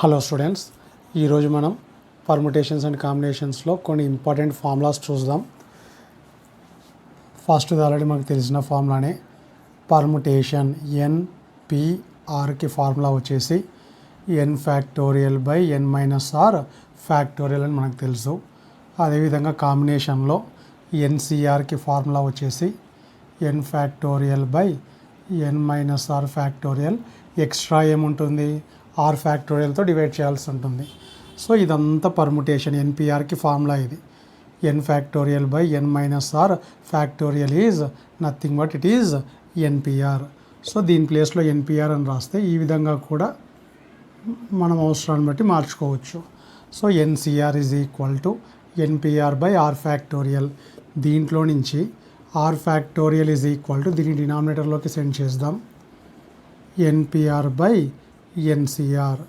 Hello students, ఈరోజు మనం permutations and కాంబినేషన్స్లో కొన్ని ఇంపార్టెంట్ ఫార్ములాస్ చూద్దాం. ఫస్ట్ ఆల్రెడీ మనకు తెలిసిన ఫార్ములానే పర్ముటేషన్. ఎన్పిఆర్కి ఫార్ములా వచ్చేసి N factorial by N minus R factorial అని మనకు తెలుసు. అదేవిధంగా కాంబినేషన్లో ఎన్సిఆర్కి ఫార్ములా వచ్చేసి N factorial by N minus R factorial. Extra ఏముంటుంది, ఆర్ ఫ్యాక్టోరియల్తో డివైడ్ చేయాల్సి ఉంటుంది. సో ఇదంతా పర్ముటేషన్. ఎన్పిఆర్కి ఫార్ములా ఇది. N factorial by N minus R factorial is nothing but it is NPR. So దీని ప్లేస్లో ఎన్పిఆర్ అని రాస్తే ఈ విధంగా కూడా మనం అవసరాన్ని బట్టి మార్చుకోవచ్చు. So NCR is equal to NPR by R factorial. దీంట్లో నుంచి R factorial is equal to దీన్ని డినామినేటర్లోకి సెండ్ చేద్దాం, ఎన్పిఆర్ బై ఎన్సిఆర్.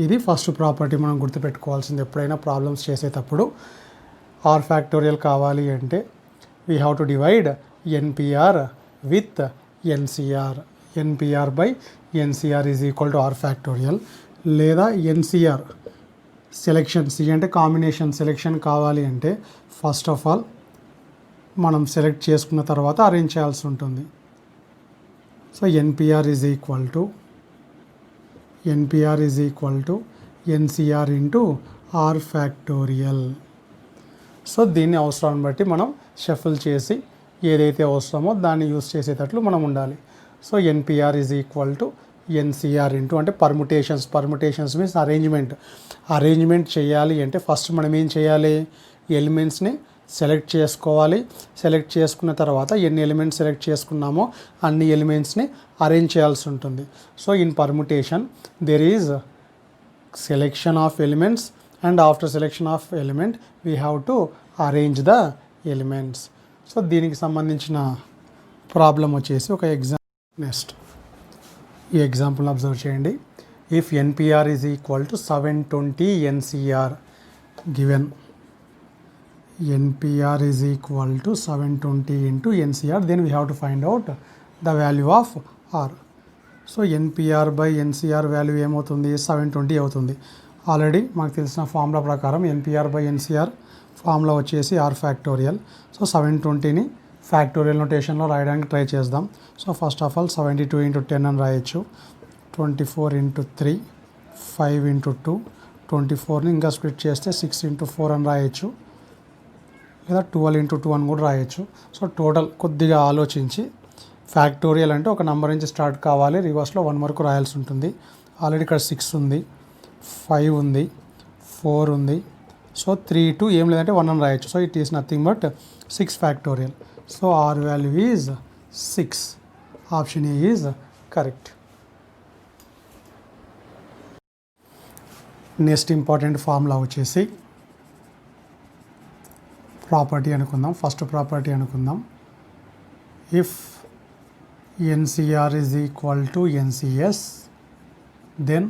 ఇది ఫస్ట్ ప్రాపర్టీ మనం గుర్తుపెట్టుకోవాల్సింది. ఎప్పుడైనా ప్రాబ్లమ్స్ చేసేటప్పుడు ఆర్ ఫ్యాక్టోరియల్ కావాలి అంటే we have to divide NPR with NCR. NPR by NCR is equal to R factorial. లేదా ఎన్సిఆర్ సెలెక్షన్, సి అంటే కాంబినేషన్ సెలెక్షన్ కావాలి అంటే ఫస్ట్ ఆఫ్ ఆల్ మనం సెలెక్ట్ చేసుకున్న తర్వాత అరేంజ్ చేయాల్సి ఉంటుంది. So NPR is equal to NCR into R factorial. So దీన్ని అవసరాన్ని బట్టి మనం షఫుల్ చేసి ఏదైతే అవసరమో దాన్ని యూస్ చేసేటట్లు మనం ఉండాలి. So NPR is equal to NCR into అంటే పర్ముటేషన్స్ మీన్స్ అరేంజ్మెంట్ చేయాలి అంటే ఫస్ట్ మనం ఏం చేయాలి, ఎలిమెంట్స్ని సెలెక్ట్ చేసుకోవాలి. సెలెక్ట్ చేసుకున్న తర్వాత ఎన్ని ఎలిమెంట్స్ సెలెక్ట్ చేసుకున్నామో అన్ని ఎలిమెంట్స్ని అరేంజ్ చేయాల్సి ఉంటుంది. So in permutation there is selection of elements and after selection of element we have to arrange the elements. So దీనికి సంబంధించిన ప్రాబ్లం వచ్చేసి ఒక నెక్స్ట్ ఈ ఎగ్జాంపుల్ని అబ్జర్వ్ చేయండి. If NPR is equal to 720 NCR given. NPR is equal to 720 into NCR, then we have to find out the value of R. So NPR by NCR value ఏమవుతుంది, 720 అవుతుంది. Already మాకు తెలిసిన formula ప్రకారం NPR by NCR formula వచ్చేసి R factorial. So 720ని factorial నోటేషన్లో రాయడానికి try చేద్దాం. So first of all 72 into 10 అని రాయొచ్చు, 24 into 3, 5 into 2, 24ని ఇంకా స్ప్లిట్ చేస్తే 6 into 4 అని రాయొచ్చు, లేదా 12 into 2 అని కూడా రాయొచ్చు. సో టోటల్ కొద్దిగా ఆలోచించి, ఫ్యాక్టోరియల్ అంటే ఒక నెంబర్ నుంచి స్టార్ట్ కావాలి, రివర్స్లో 1 వరకు రాయాల్సి ఉంటుంది. ఆల్రెడీ ఇక్కడ 6 ఉంది, 5 ఉంది, 4 ఉంది. సో 3 2 ఏం లేదంటే 1 అని రాయొచ్చు. So it is nothing but 6 factorial. So R value is 6. Option A is correct. Next important formula వచ్చేసి ప్రాపర్టీ అనుకుందాం. ఫస్ట్ ప్రాపర్టీ అనుకుందాం. If N C R is equal to N C S then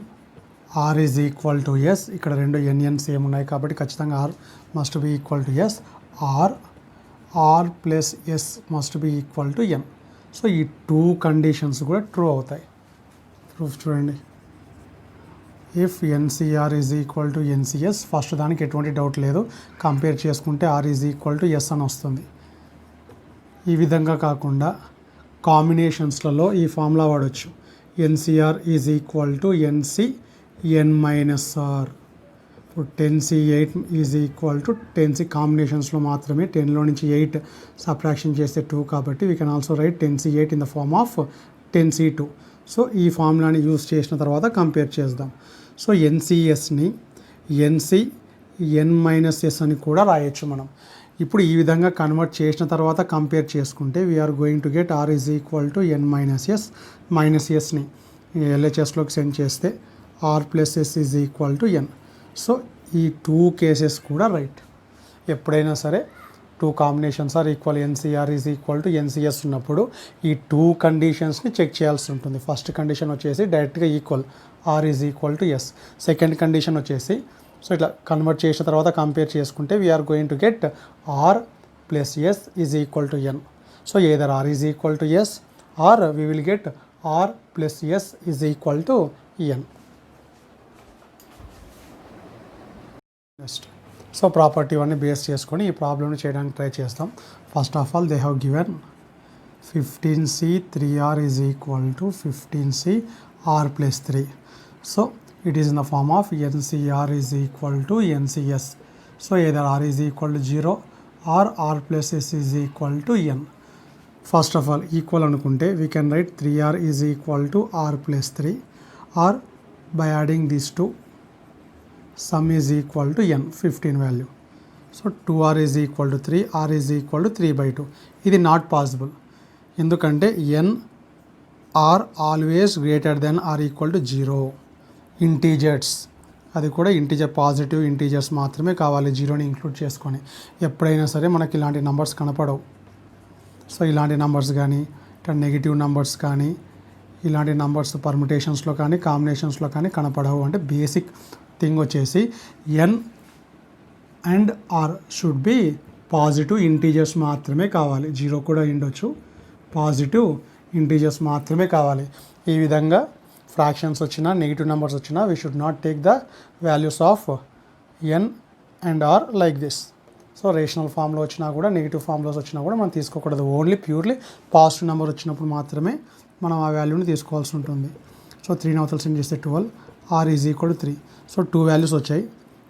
R is equal to S. ఇక్కడ రెండు N N same ఉన్నాయి కాబట్టి ఖచ్చితంగా R must be equal to S. R plus S must be equal to N. So ఈ 2 conditions కూడా true అవుతాయి. Proof చూడండి. If N C R is equal to N C S, first దానికి ఎటువంటి డౌట్ లేదు, కంపేర్ చేసుకుంటే R is equal to S అని వస్తుంది. ఈ విధంగా కాకుండా కాంబినేషన్స్లలో ఈ ఫార్ములా వాడచ్చు. N C R is equal to N C N minus R. ఇప్పుడు 10C8 is equal to 10C కాంబినేషన్స్లో మాత్రమే 10లో నుంచి 8 సబ్ట్రాక్షన్ చేస్తే 2 కాబట్టి we can also write 10C8 in the form of 10C2. So ఈ ఫార్ములాని యూజ్ చేసిన తర్వాత కంపేర్ చేద్దాం. సో ఎన్సిఎస్ని ఎన్సి ఎన్ మైనస్ ఎస్ అని కూడా రాయొచ్చు మనం. ఇప్పుడు ఈ విధంగా కన్వర్ట్ చేసిన తర్వాత కంపేర్ చేసుకుంటే we are going to get R is equal to N minus S. Minus ఎస్ని ఎల్హెచ్ఎస్లోకి సెండ్ చేస్తే R plus S is equal to N. So ఈ 2 కేసెస్ కూడా రైట్. ఎప్పుడైనా సరే 2 combinations are equal, NCR is equal to NCS ఉన్నప్పుడు ఈ 2 కండిషన్స్ని check చేయాల్సి ఉంటుంది. ఫస్ట్ కండిషన్ వచ్చేసి డైరెక్ట్గా equal, R is equal to S. Second condition వచ్చేసి సో ఇట్లా కన్వర్ట్ చేసిన తర్వాత కంపేర్ చేసుకుంటే we are going to get R plus S is equal to N. So either R is equal to S or we will get R plus S is equal to N. So property అన్ని base చేసుకొని ఈ ప్రాబ్లమ్ని చేయడానికి try చేస్తాం. First of all they have given 15c 3r is equal to 15c r plus 3. So it is in the form of NCR is equal to NCS. So either r is equal to 0 or r plus s is equal to n. First of all equal anukunte we can write 3r is equal to r plus 3, or by adding these two sum is equal to n, 15 value. So 2r is equal to 3, r is equal to 3 by 2. ఇది not possible. ఎందుకంటే n are always greater than or equal to 0. Integers, అది కూడా integer positive integers మాత్రమే కావాలి, జీరోని include చేసుకొని. ఎప్పుడైనా సరే మనకి ఇలాంటి నంబర్స్ కనపడవు. సో ఇలాంటి నంబర్స్ కానీ ఇట్లా నెగిటివ్ నంబర్స్ కానీ ఇలాంటి నంబర్స్ పర్ముటేషన్స్లో కానీ కాంబినేషన్స్లో కానీ కనపడవు. అంటే బేసిక్ థింగ్ వచ్చేసి N and R should be positive integers మాత్రమే కావాలి. జీరో కూడా ఉండొచ్చు, పాజిటివ్ ఇంటీజర్స్ మాత్రమే కావాలి. ఈ విధంగా ఫ్రాక్షన్స్ వచ్చినా నెగిటివ్ నెంబర్స్ వచ్చినా we should not take the values of N and R like this. So rational ఫామ్లో వచ్చినా కూడా నెగిటివ్ ఫామ్లో వచ్చినా కూడా మనం తీసుకోకూడదు. ఓన్లీ ప్యూర్లీ పాజిటివ్ నెంబర్ వచ్చినప్పుడు మాత్రమే మనం ఆ వాల్యూని తీసుకోవాల్సి ఉంటుంది. సో 3 అవతల సెండ్ చేస్తే 12, R is equal to 3. So 2 values వచ్చాయి.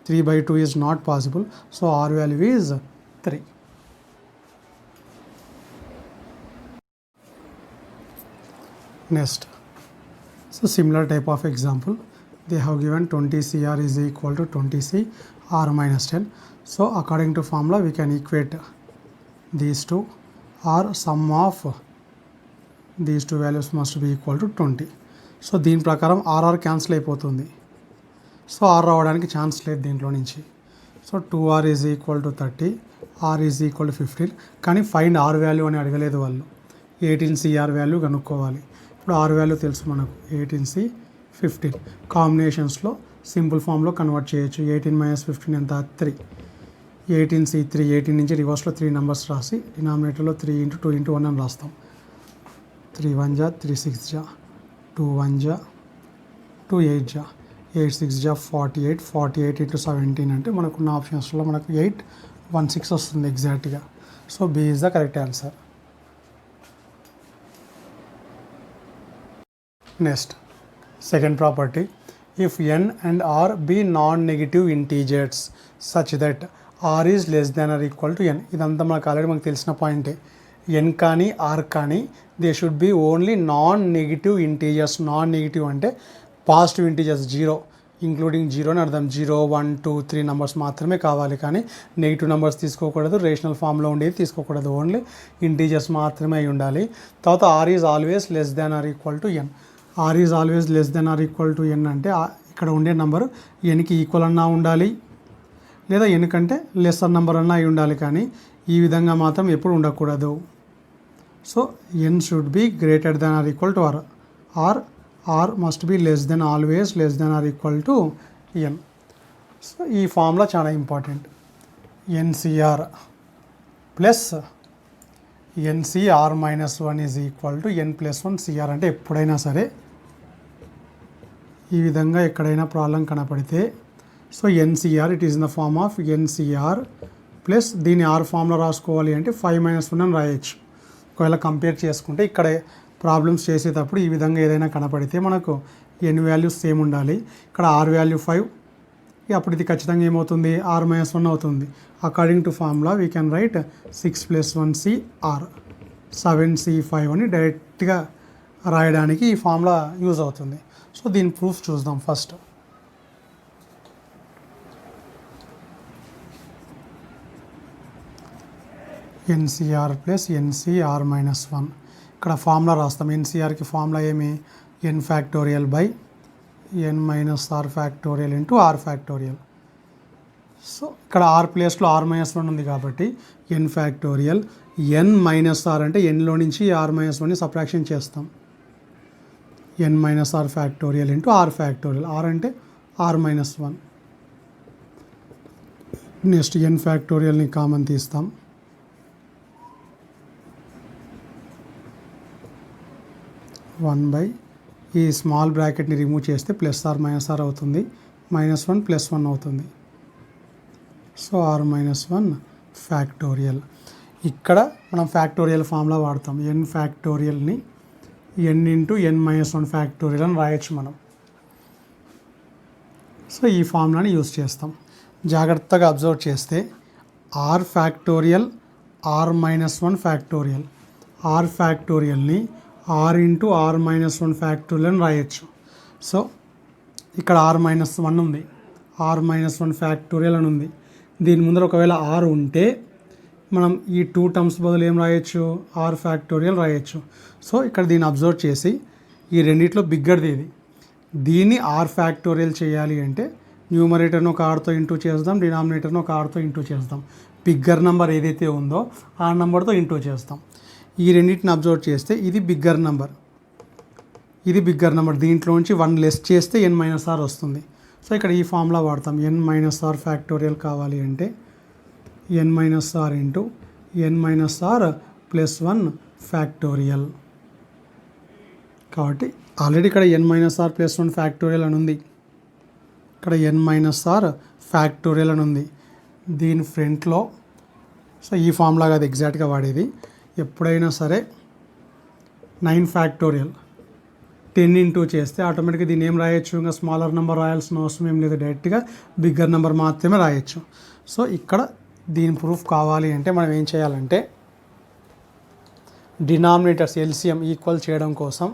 3 by 2 is not possible. So R value is 3. Next, so similar type of example, they have given 20cr is equal to 20c r minus 10. So according to formula we can equate these two, or sum of these two values must be equal to 20. So దీని ప్రకారం R R cancel అయిపోతుంది. So R రావడానికి chance లేదు దీంట్లో నుంచి. So 2r is equal to 30, R is equal to 15. కానీ find are value అని అడగలేదు వాళ్ళు, 18cr వాల్యూ కనుక్కోవాలి. ఇప్పుడు ఆర్ వాల్యూ తెలుసు మనకు, 18c 15. కాంబినేషన్స్లో సింపుల్ ఫామ్లో కన్వర్ట్ చేయొచ్చు. 18 - 15 ఎంత? 3. 18c 3, 18 నుంచి రివర్స్లో 3 నెంబర్స్ రాసి డినామినేటర్లో 3 × 2 × 1 అని రాస్తాం. 3 1 జా, 3 6 జా, 2 1 జా, 2 8 జా, 8 6 జా 48, 48 × 17 అంటే మనకున్న ఆప్షన్స్లో మనకు 816 వస్తుంది ఎగ్జాక్ట్గా. So B is the correct answer. Next, second property, if n and r be non-negative integers such that r is less than or equal to n. ఇదంతా మనకు ఆల్రెడీ మనకు తెలిసిన పాయింటే. n కానీ r కానీ they should be only non negative integers. Non negative అంటే positive integers, 0 including 0 అని అర్థం. 0 1 2 3 నెంబర్స్ మాత్రమే కావాలి, కానీ నెగిటివ్ నెంబర్స్ తీసుకోకూడదు, రేషనల్ ఫామ్లో ఉండేది తీసుకోకూడదు, ఓన్లీ ఇంటీజర్స్ మాత్రమే అయి ఉండాలి. తర్వాత R is always less than or equal to N. R is always less than or equal to N అంటే ఇక్కడ ఉండే నెంబర్ ఎన్కి ఈక్వల్ అన్నా ఉండాలి, లేదా ఎన్ కంటే లెస్సర్ నెంబర్ అన్నా అయి ఉండాలి, కానీ ఈ విధంగా మాత్రం ఎప్పుడు ఉండకూడదు. So N should be greater than or equal to R, R R must be less than, always less than or equal to N. So ఈ ఫార్ములా చాలా important. N C R plus N C R -1 is equal to n + 1 C R. అంటే ఎప్పుడైనా సరే ఈ విధంగా ఎక్కడైనా problem కనపడితే, so N C R it is in the form of N C R plus దీన్ని ఆర్ ఫామ్లో రాసుకోవాలి అంటే 5 - 1 అని రాయొచ్చు. ఒకవేళ కంపేర్ చేసుకుంటే ఇక్కడ ప్రాబ్లమ్స్ చేసేటప్పుడు ఈ విధంగా ఏదైనా కనపడితే మనకు ఎన్ వాల్యూస్ సేమ్ ఉండాలి. ఇక్కడ ఆర్ వాల్యూ 5, అప్పుడు ఇది ఖచ్చితంగా ఏమవుతుంది? r - 1 అవుతుంది. According to formula we can right 6 + 1 cr, 7c5 అని డైరెక్ట్గా రాయడానికి ఈ ఫార్ములా యూజ్ అవుతుంది. సో దీని ప్రూఫ్ చూద్దాం ఫస్ట్. ఎన్సిఆర్ ప్లస్ ఎన్సిఆర్ -1, ఇక్కడ ఫార్ములా రాస్తాం. ఎన్సిఆర్కి ఫార్ములా ఏమి? n factorial by n - r factorial into r factorial. So ఇక్కడ r ప్లేస్లో r - 1 ఉంది కాబట్టి n ఫ్యాక్టోరియల్, n - r అంటే nలో నుంచి r - 1ని సబ్ట్రాక్షన్ చేస్తాం. n - r factorial into r factorial, r అంటే r - 1. నెక్స్ట్ n ఫ్యాక్టోరియల్ని కామన్ తీస్తాం. 1 ఈ స్మాల్ బ్రాకెట్ని రిమూవ్ చేస్తే +r - r అవుతుంది, -1 + 1 అవుతుంది. So R minus one factorial. ఇక్కడ మనం ఫ్యాక్టోరియల్ ఫార్ములా వాడతాం. ఎన్ ఫ్యాక్టోరియల్ని N into N minus one factorial అని రాయొచ్చు మనం. సో ఈ ఫార్ములాని యూజ్ చేస్తాం. జాగ్రత్తగా అబ్జర్వ్ చేస్తే R factorial R minus one factorial, R ఫ్యాక్టోరియల్ని R into R minus one factorial అని రాయొచ్చు. సో ఇక్కడ ఆర్ మైనస్ వన్ ఉంది, ఆర్ మైనస్ వన్ ఫ్యాక్టోరియల్ అని ఉంది. దీని ముందర ఒకవేళ ఆర్ ఉంటే మనం ఈ టూ టర్మ్స్ బదులు ఏం రాయొచ్చు, ఆర్ ఫ్యాక్టోరియల్ రాయొచ్చు. సో ఇక్కడ దీన్ని అబ్జర్వ్ చేసి ఈ రెండిట్లో బిగ్గర్ది ఇది, దీన్ని ఆర్ ఫ్యాక్టోరియల్ చేయాలి అంటే న్యూమరేటర్ను ఒక ఆర్తో ఇంటూ చేద్దాం, డినామినేటర్ను ఒక ఆర్తో ఇంటూ చేద్దాం. బిగ్గర్ నెంబర్ ఏదైతే ఉందో ఆ నెంబర్తో ఇంటూ చేస్తాం. ఈ రెండింటిని అబ్జర్వ్ చేస్తే ఇది బిగ్గర్ నెంబర్, ఇది బిగ్గర్ నెంబర్. దీంట్లోంచి వన్ లెస్ చేస్తే ఎన్ మైనస్ ఆర్ వస్తుంది. సో ఇక్కడ ఈ ఫార్ములా వాడతాం. ఎన్ మైనస్ ఆర్ ఫ్యాక్టోరియల్ కావాలి అంటే N minus R into N minus R plus one factorial. కాబట్టి ఆల్రెడీ ఇక్కడ N minus R plus one factorial అని ఉంది, ఇక్కడ ఎన్ మైనస్ ఆర్ ఫ్యాక్టోరియల్ అని ఉంది. దీని ఫ్రంట్లో సో ఈ ఫార్ములా కాదు ఎగ్జాక్ట్గా వాడేది. ఎప్పుడైనా సరే 9 ఫ్యాక్టోరియల్ 10 ఇంటూ చేస్తే ఆటోమేటిక్గా దీన్ని ఏం రాయొచ్చు, ఇంకా స్మాలర్ నెంబర్ రాయాల్సిన అవసరం ఏం లేదు, డైరెక్ట్గా బిగ్గర్ నెంబర్ మాత్రమే రాయొచ్చు. సో ఇక్కడ దీని ప్రూఫ్ కావాలి అంటే మనం ఏం చేయాలంటే డినామినేటర్స్ ఎల్సిఎం ఈక్వల్ చేయడం కోసం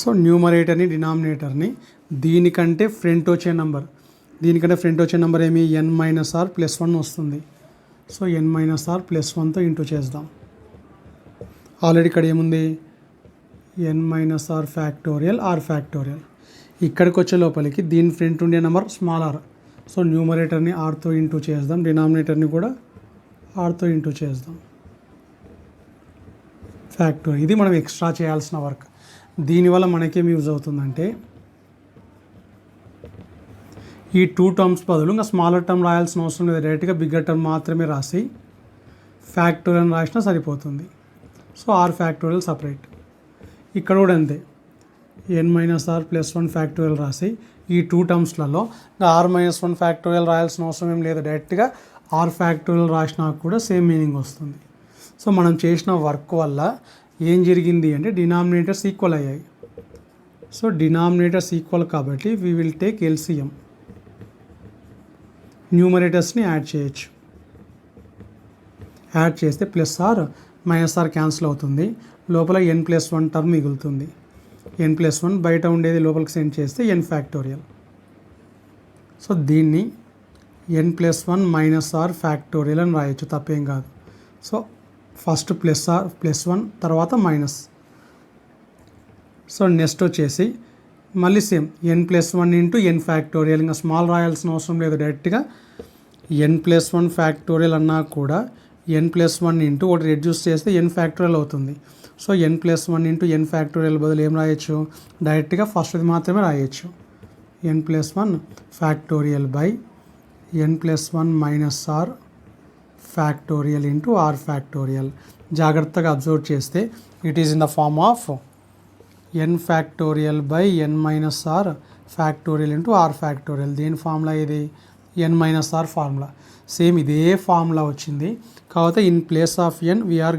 సో న్యూమరేటర్ని డినామినేటర్ని దీనికంటే ఫ్రంట్ వచ్చే నెంబర్ ఏమి N minus R plus one వస్తుంది. So N minus R plus వన్తో ఇంటూ చేద్దాం. ఆల్రెడీ ఇక్కడ ఏముంది, N minus R factorial R factorial. ఇక్కడికి వచ్చే లోపలికి దీని ఫ్రంట్ ఉండే నెంబర్ స్మాల్ ఆర్. సో న్యూమరేటర్ని ఆర్తో ఇంటూ చేద్దాం, డినామినేటర్ని కూడా ఆర్తో ఇంటూ చేద్దాం. ఫ్యాక్టోరియల్ ఇది మనం ఎక్స్ట్రా చేయాల్సిన వర్క్. దీనివల్ల మనకేం యూజ్ అవుతుందంటే ఈ టూ టర్మ్స్ బదులు ఇంకా స్మాలర్ టర్మ్ రాయాల్సిన అవసరం లేదు, డైరెక్ట్గా బిగ్గర్ టర్మ్ మాత్రమే రాసి ఫ్యాక్టోరియల్ రాసినా సరిపోతుంది. So R factorial separate. ఇక్కడ కూడా అంతే, N minus R plus one factorial రాసి ఈ టూ టర్మ్స్లలో ఆర్ మైనస్ వన్ ఫ్యాక్టోరియల్ రాయాల్సిన అవసరం ఏం లేదు, డైరెక్ట్గా ఆర్ ఫ్యాక్టోరియల్ రాసినా కూడా సేమ్ మీనింగ్ వస్తుంది. సో మనం చేసిన వర్క్ వల్ల ఏం జరిగింది అంటే డినామినేటర్స్ ఈక్వల్ అయ్యాయి. సో డినామినేటర్స్ ఈక్వల్ కాబట్టి వీ విల్ టేక్ ఎల్సిఎం. న్యూమరేటర్స్ని యాడ్ చేయొచ్చు. యాడ్ చేస్తే plus R minus R cancel అవుతుంది, లోపల ఎన్ ప్లస్ వన్ టర్మ్ మిగులుతుంది. ఎన్ ప్లస్ వన్ బయట ఉండేది లోపలికి సెండ్ చేస్తే ఎన్ ఫ్యాక్టోరియల్. సో దీన్ని N plus one minus R factorial అని రాయొచ్చు, తప్పేం కాదు. So first plus R plus one తర్వాత మైనస్. సో నెక్స్ట్ వచ్చేసి మళ్ళీ same N plus one into N factorial. ఇంకా స్మాల్ రాయాల్సిన అవసరం లేదు, డైరెక్ట్గా ఎన్ ప్లస్ వన్ ఫ్యాక్టోరియల్ అన్నా కూడా ఎన్ ప్లస్ వన్ ఇంటూ ఒకటి రెడ్యూస్ చేస్తే ఎన్ ఫ్యాక్టోరియల్ అవుతుంది. So N plus one into N factorial బదులు ఏం రాయొచ్చు, డైరెక్ట్గా ఫస్ట్ది మాత్రమే రాయొచ్చు. ఎన్ plus one factorial by N plus one minus R factorial into R factorial. జాగ్రత్తగా అబ్జర్వ్ చేస్తే it is in the form of N factorial by N minus R factorial into R factorial. దేని ఫార్ములా ఇది, N minus R formula. Same ఇదే formula వచ్చింది, కాకపోతే in place of N we are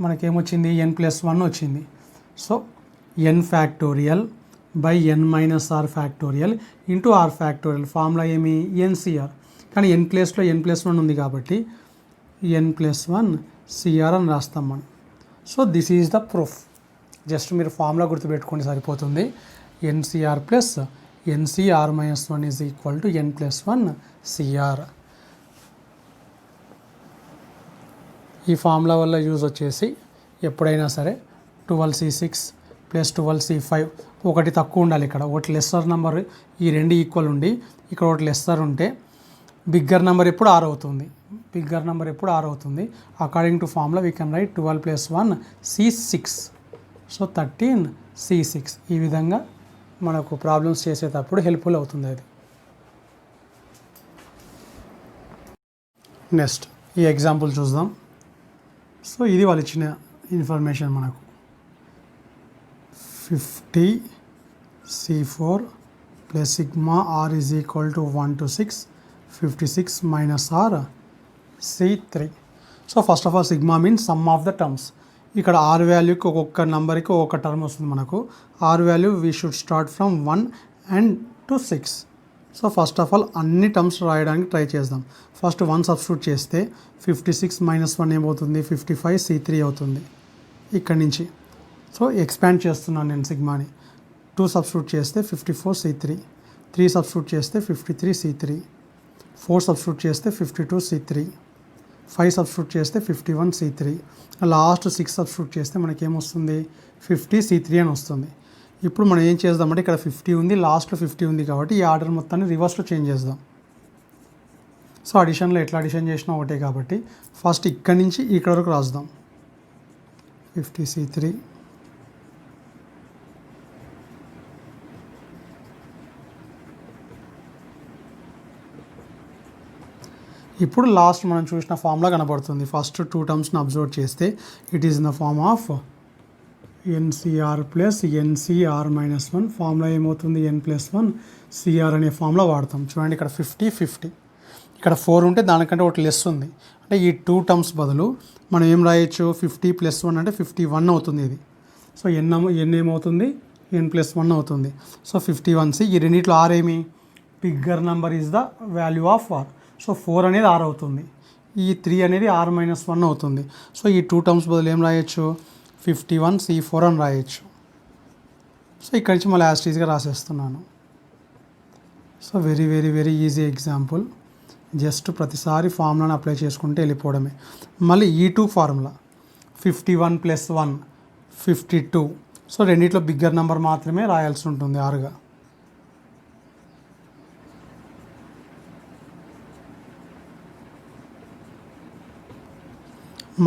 మనకేమొచ్చింది, N plus one వచ్చింది. So N factorial by N minus R factorial into R factorial. Formula ఏమి, NCR. కానీ ఎన్ ప్లేస్లో ఎన్ ప్లస్ వన్ ఉంది కాబట్టి ఎన్ ప్లస్ వన్ సిఆర్ అని రాస్తాం మనం. So this is the proof. Just మీరు ఫార్ములా గుర్తుపెట్టుకోండి సరిపోతుంది. N C R plus N C R minus one is equal to N plus one C R. ఈ ఫార్ములా వల్ల యూజ్ వచ్చేసి ఎప్పుడైనా సరే 12C6 ప్లస్ 12C5 ఒకటి తక్కువ ఉండాలి. ఇక్కడ ఒకటి లెస్సర్ నెంబర్, ఈ రెండు ఈక్వల్ ఉండి ఇక్కడ ఒకటి లెస్సర్ ఉంటే బిగ్గర్ నెంబర్ ఎప్పుడు ఆర్ అవుతుంది, బిగ్గర్ నెంబర్ ఎప్పుడు ఆర్ అవుతుంది. According to formula we can right 12 plus 1 C6. So 13C6. ఈ విధంగా మనకు ప్రాబ్లమ్స్ చేసేటప్పుడు హెల్ప్ఫుల్ అవుతుంది అది. నెక్స్ట్ ఈ ఎగ్జాంపుల్ చూద్దాం. సో ఇది వాళ్ళు ఇచ్చిన ఇన్ఫర్మేషన్ మనకు 50C4 plus sigma R is equal to 1 to 6, 56 minus R C3. So first of all sigma means sum of the terms. ఇక్కడ ఆర్ వాల్యూకి ఒక్కొక్క నెంబర్కి ఒక్కొక్క టర్మ్ వస్తుంది మనకు. R value we should start from 1 and to 6. So first of all అన్ని terms రాయడానికి try చేద్దాం. ఫస్ట్ 1 సబ్స్టిట్యూట్ చేస్తే 56 మైనస్ 1 ఏమవుతుంది, 55 C3 అవుతుంది ఇక్కడి నుంచి. సో ఎక్స్పాండ్ చేస్తున్నాను నేను సిగ్మాని. 2 సబ్స్టిట్యూట్ చేస్తే 54 C3, 3 సబ్స్టిట్యూట్ చేస్తే 53 C3, 4 సబ్స్టిట్యూట్ చేస్తే 52 C3, 5 సబ్స్టిట్యూట్ చేస్తే 51 C3, లాస్ట్ 6 సబ్స్టిట్యూట్ చేస్తే మనకేమొస్తుంది 50 C3 అని వస్తుంది. ఇప్పుడు మనం ఏం చేద్దామంటే ఇక్కడ 50 ఉంది, లాస్ట్లో 50 ఉంది కాబట్టి ఈ ఆర్డర్ మొత్తాన్ని రివర్స్లో చేంజ్ చేద్దాం. సో అడిషన్లో ఎట్లా అడిషన్ చేసినా ఒకటే కాబట్టి ఫస్ట్ ఇక్కడి నుంచి ఇక్కడ వరకు రాద్దాం. 50 C3, ఇప్పుడు లాస్ట్ మనం చూసిన ఫార్ములా కనబడుతుంది. ఫస్ట్ 2 టర్మ్స్ని అబ్జర్వ్ చేస్తే it is in the form of N C R plus N C R minus 1. Formula ఏమవుతుంది, n+1 సిఆర్ అనే ఫార్ములా వాడతాం. చూడండి ఇక్కడ 50 50, ఇక్కడ 4 ఉంటే దానికంటే ఒకటి లెస్ ఉంది. అంటే ఈ 2 టర్మ్స్ బదులు మనం ఏం రాయొచ్చు, 50 + 1 అంటే 51 అవుతుంది ఇది. సో n ఏమవుతుంది, n+1 అవుతుంది. So 51C. ఈ రెండిట్లో ఆర్ ఏమి, bigger number is the value of R. So 4 అనేది ఆర్ అవుతుంది, ఈ 3 అనేది r-1 అవుతుంది. సో ఈ 2 టర్మ్స్ బదులు ఏం రాయొచ్చు, 51C4 అని రాయొచ్చు. సో ఇక్కడి నుంచి మళ్ళీ యాజ్ టీజ్గా రాసేస్తున్నాను. So very very very easy example. Just ప్రతిసారి ఫార్ములాని అప్లై చేసుకుంటే వెళ్ళిపోవడమే. మళ్ళీ E2 ఫార్ములా 51 + 1 52. సో రెండిట్లో బిగ్గర్ నెంబర్ మాత్రమే రాయాల్సి ఉంటుంది ఆరుగా.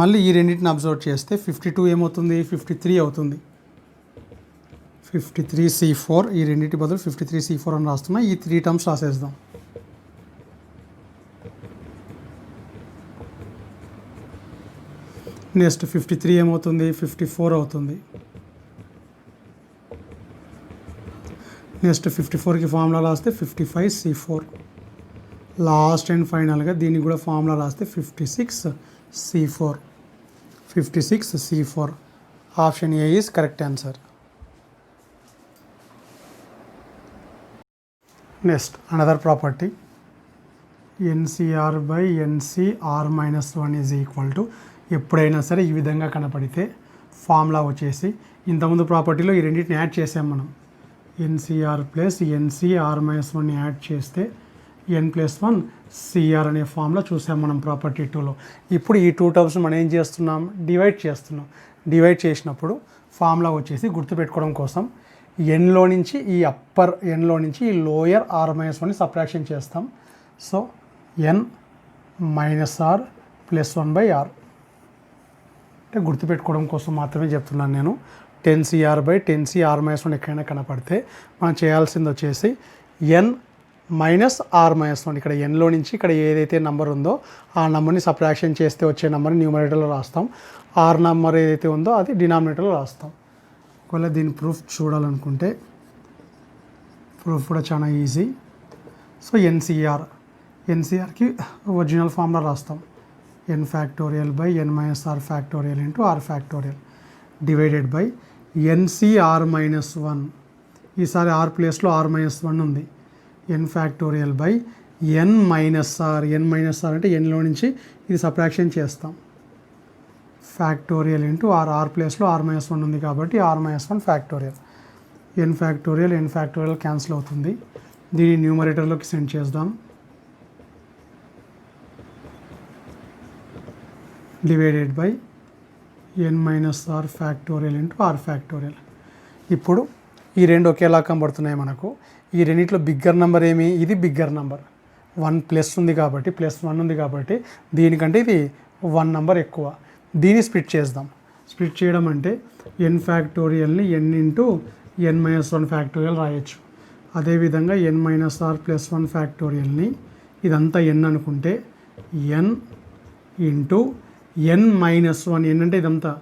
మళ్ళీ ఈ రెండింటిని అబ్జర్వ్ చేస్తే 52 ఏమవుతుంది, 53 అవుతుంది. 53C4. ఈ రెండింటి బదులు 53C4 అని రాస్తున్నా. ఈ 3 టర్మ్స్ రాసేద్దాం. నెక్స్ట్ 53 ఏమవుతుంది, 54 అవుతుంది. నెక్స్ట్ 54కి ఫార్ములా రాస్తే 55C4. లాస్ట్ అండ్ ఫైనల్గా దీనికి కూడా ఫార్ములా రాస్తే 56C4. 56C4. Option A is correct answer. Next another property, NCR/NCR-1 is equal to. ఎప్పుడైనా సరే ఈ విధంగా కనపడితే ఫార్ములా వచ్చేసి ఇంతకుముందు ప్రాపర్టీలో ఈ రెండింటిని యాడ్ చేసాం మనం. NCR + NCR-1 యాడ్ చేస్తే n+1 CR అనే ఫార్ములా చూసాం మనం ప్రాపర్టీ 2లో. ఇప్పుడు ఈ 2 టర్మ్స్ మనం ఏం చేస్తున్నాం, డివైడ్ చేస్తున్నాం. డివైడ్ చేసినప్పుడు ఫార్ములా వచ్చేసి గుర్తుపెట్టుకోవడం కోసం ఎన్లో నుంచి ఈ అప్పర్ ఎన్లో నుంచి ఈ లోయర్ r-1ని సబ్ట్రాక్షన్ చేస్తాం. So n - r + 1/r. అంటే గుర్తుపెట్టుకోవడం కోసం మాత్రమే చెప్తున్నాను నేను. 10CR/10CR-1 ఎక్కడైనా కనపడితే మనం చేయాల్సింది వచ్చేసి n - r-1. ఇక్కడ ఎన్లో నుంచి ఇక్కడ ఏదైతే నెంబర్ ఉందో ఆ నెంబర్ని సబ్ట్రాక్షన్ చేస్తే వచ్చే నెంబర్ని న్యూమరేటర్లో రాస్తాం. ఆర్ నెంబర్ ఏదైతే ఉందో అది డినామినేటర్లో రాస్తాం. ఒకవేళ దీని ప్రూఫ్ చూడాలనుకుంటే ప్రూఫ్ కూడా చాలా ఈజీ. సో ఎన్సీఆర్కి ఒరిజినల్ ఫార్ములా రాస్తాం. n⁴/n-r⁴ into r⁴ divided by NCR-1. ఈసారి r ప్లేస్లో r-1 ఉంది. n⁴/n - r. n - r అంటే ఎన్లో నుంచి ఇది సబ్ట్రాక్షన్ చేస్తాం. ఫ్యాక్టోరియల్ ఇంటూ r ప్లేస్లో r-1 ఉంది కాబట్టి r-1 ఫ్యాక్టోరియల్. n⁴ క్యాన్సిల్ అవుతుంది. దీన్ని న్యూమరేటర్లోకి సెండ్ చేద్దాం. Divided by n - r⁴ into r⁴. ఇప్పుడు ఈ రెండు ఒకేలా కనబడుతున్నాయి మనకు. ఈ రెండిట్లో బిగ్గర్ నెంబర్ ఏమి, ఇది బిగ్గర్ నెంబర్. 1+ ఉంది కాబట్టి +1 ఉంది కాబట్టి దీనికంటే ఇది 1 నెంబర్ ఎక్కువ. దీన్ని స్ప్లిట్ చేద్దాం. స్ప్లిట్ చేయడం అంటే n⁴ని n ఇంటూ n - 1 రాయొచ్చు. అదేవిధంగా n - r + 1 ఇదంతా n అనుకుంటే n ఇంటూ n - 1. n అంటే ఇదంతా,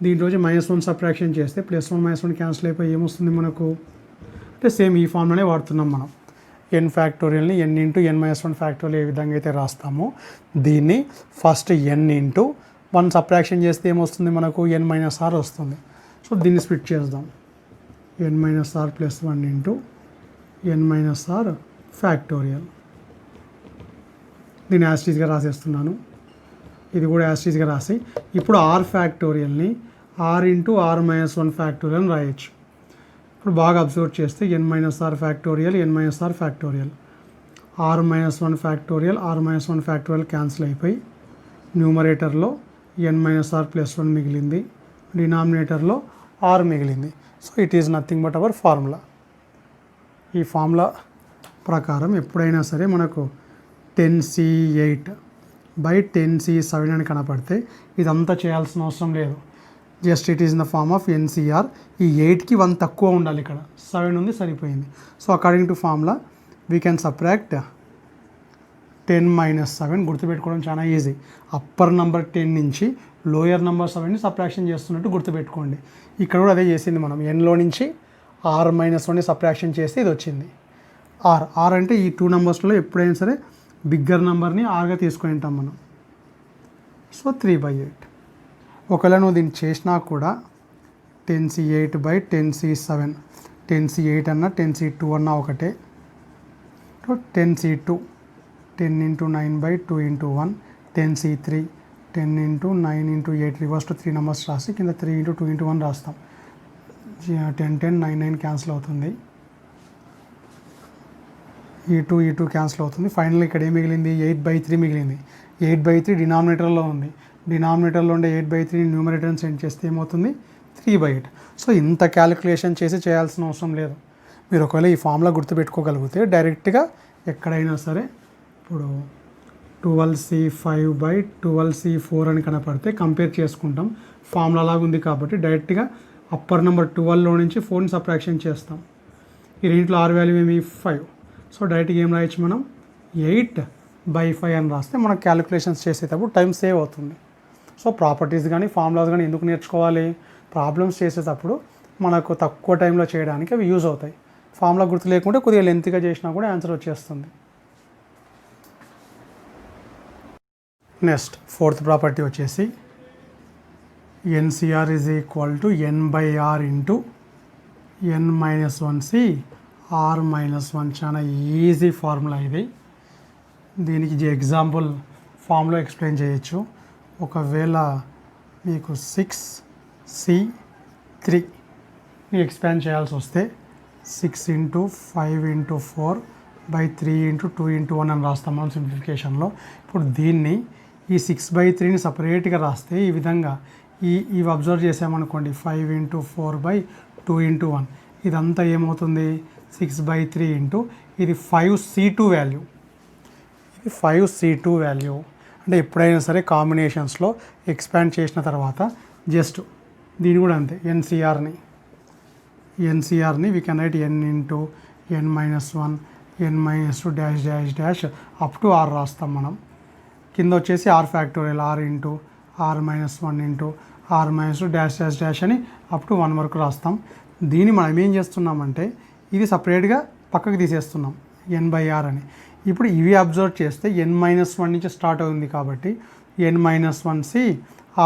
దీంట్లోంచి -1 సబ్ట్రాక్షన్ చేస్తే +1 - 1 క్యాన్సిల్ అయిపోయి ఏమొస్తుంది మనకు, అంటే సేమ్ ఈ ఫామ్లోనే వాడుతున్నాం మనం. ఎన్ ఫ్యాక్టోరియల్ని N into N minus 1 factorial ఏ విధంగా అయితే రాస్తామో దీన్ని ఫస్ట్ ఎన్ ఇంటూ 1 సబ్ట్రాక్షన్ చేస్తే ఏమొస్తుంది మనకు ఎన్ మైనస్ ఆర్ వస్తుంది. సో దీన్ని స్ప్లిట్ చేద్దాం. N minus R plus 1 into N minus R factorial. దీన్ని యాస్టీస్గా రాసేస్తున్నాను. ఇది కూడా యాస్టీస్గా రాసి ఇప్పుడు ఆర్ ఫ్యాక్టోరియల్ని R into R minus 1 factorial అని రాయొచ్చు. ఇప్పుడు బాగా అబ్జర్వ్ చేస్తే N minus R factorial N minus R factorial R minus 1 factorial R minus 1 factorial cancel అయిపోయి న్యూమరేటర్లో ఎన్ మైనస్ ఆర్ ప్లస్ 1 మిగిలింది, డినామినేటర్లో ఆర్ మిగిలింది. So it is nothing but our formula. ఈ ఫార్ములా ప్రకారం ఎప్పుడైనా సరే మనకు 10C8 బై 10C7 అని కనపడితే ఇదంతా చేయాల్సిన అవసరం లేదు. Just it is in the form of NCR. ఈ 8కి 1 తక్కువ ఉండాలి, ఇక్కడ 7 ఉంది సరిపోయింది. So according to formula we can subtract 10 minus 7. గుర్తుపెట్టుకోవడం చాలా ఈజీ. అప్పర్ నెంబర్ 10 నుంచి లోయర్ నెంబర్ 7ని సబ్ట్రాక్షన్ చేస్తున్నట్టు గుర్తుపెట్టుకోండి. ఇక్కడ కూడా అదే చేసింది మనం. ఎన్లో నుంచి ఆర్ మైనస్ 1ని సబ్ట్రాక్షన్ చేస్తే ఇది వచ్చింది ఆర్ అంటే ఈ 2 నెంబర్స్లో ఎప్పుడైనా సరే బిగ్గర్ నెంబర్ని ఆర్గా తీసుకొని ఉంటాం మనం. సో 3/8. ఒకవేళ నువ్వు దీన్ని చేసినా కూడా 10C8 బై 10C7 10C8 అన్నా 10C2 అన్నా ఒకటే. 10C2 10 into 9 by 2 into 1 10C3 10 into 9 into 8 reverse to 3 numbers రాసి కింద 3 ఇంటూ 2 ఇంటూ 1 రాస్తాం. 10 10 9 9 క్యాన్సిల్ అవుతుంది. ఈ 2 క్యాన్సిల్ అవుతుంది. ఫైనల్ ఇక్కడ ఏం మిగిలింది 8/3 మిగిలింది. 8/3 డినామినేటర్లో ఉంది. డినామినేటర్లో ఉండే 8/3 న్యూమరేటర్ని సెండ్ చేస్తే ఏమవుతుంది 3/8. సో ఇంత క్యాలిక్యులేషన్ చేయాల్సిన అవసరం లేదు. మీరు ఒకవేళ ఈ ఫార్ములా గుర్తుపెట్టుకోగలిగితే డైరెక్ట్గా ఎక్కడైనా సరే ఇప్పుడు 12C5 బై 12C4 అని కనపడితే కంపేర్ చేసుకుంటాం. ఫార్ములా లాగా ఉంది కాబట్టి డైరెక్ట్గా అప్పర్ నెంబర్ 12లో నుంచి 4ని సబ్ట్రాక్షన్ చేస్తాం. ఈ రెండింటిలో ఆర్ వాల్యూ ఏమి 5. సో డైరెక్ట్గా ఏం రాయొచ్చు మనం 8/5 అని రాస్తే మనకు క్యాలిక్యులేషన్స్ చేసేటప్పుడు టైం సేవ్ అవుతుంది. సో ప్రాపర్టీస్ కానీ ఫార్ములాస్ కానీ ఎందుకు నేర్చుకోవాలి? ప్రాబ్లమ్స్ చేసేటప్పుడు మనకు తక్కువ టైంలో చేయడానికి అవి యూజ్ అవుతాయి. ఫార్ములా గుర్తు లేకుంటే కొద్దిగా లెంత్గా చేసినా కూడా ఆన్సర్ వచ్చేస్తుంది. నెక్స్ట్ 4th ప్రాపర్టీ వచ్చేసి NCR is equal to N/R into N minus 1C R minus 1. చాలా ఈజీ ఫార్ములా ఇది. దీనికి ఎగ్జాంపుల్ ఫామ్లో ఎక్స్ప్లెయిన్ చేయొచ్చు. ఒకవేళ మీకు 6C3ని ఎక్స్పాండ్ చేయాల్సి వస్తే 6 into 5 into 4 by 3 into 2 into 1 అని రాస్తాం మనం సింప్లిఫికేషన్లో. ఇప్పుడు దీన్ని ఈ 6/3ని సపరేట్గా రాస్తే ఈ విధంగా ఇవి అబ్జర్వ్ చేసామనుకోండి 5 ఇంటూ 4 బై 2 ఇంటూ 1 ఇదంతా ఏమవుతుంది 6/3 ఇంటూ ఇది 5C2 వాల్యూ. ఇది 5C2 వాల్యూ. అంటే ఎప్పుడైనా సరే కాంబినేషన్స్లో ఎక్స్పాండ్ చేసిన తర్వాత జస్ట్ దీని కూడా అంతే ఎన్సీఆర్ని we can write N into N minus 1 N minus 2 dash dash dash up to R రాస్తాం మనం. కింద వచ్చేసి R factorial R into R minus 1 into R minus 2 dash dash dash అని అప్ టు 1 వరకు రాస్తాం. దీన్ని మనం ఏం చేస్తున్నామంటే ఇది సపరేట్గా పక్కకు తీసేస్తున్నాం N/R అని. ఇప్పుడు ఇవి అబ్జర్వ్ చేస్తే N-1 నుంచి స్టార్ట్ అవుతుంది కాబట్టి N-1C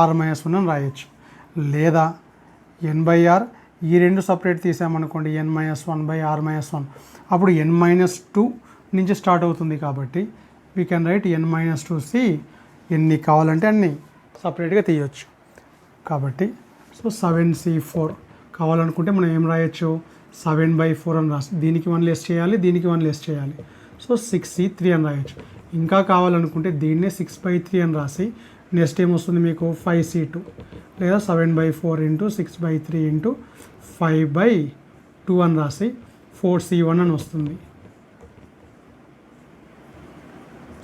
R-1 అని రాయొచ్చు. లేదా N/R ఈ రెండు సపరేట్ తీసామనుకోండి N-1/R-1 అప్పుడు N-2 నుంచి స్టార్ట్ అవుతుంది కాబట్టి వీ కెన్ రైట్ N-2C. ఎన్ని కావాలంటే అన్ని సపరేట్గా తీయొచ్చు. కాబట్టి సో 7C4 కావాలనుకుంటే మనం ఏం రాయొచ్చు 7/4 అని రాసి దీనికి 1 లెస్ చేయాలి, దీనికి 1 లెస్ చేయాలి. సో 6C3 అని రాయొచ్చు. ఇంకా కావాలనుకుంటే దీన్నే 6/3 అని రాసి నెక్స్ట్ ఏమొస్తుంది మీకు 5C2 లేదా 7/4 ఇంటూ 6/3 ఇంటూ 5/2 అని రాసి 4C1 అని వస్తుంది.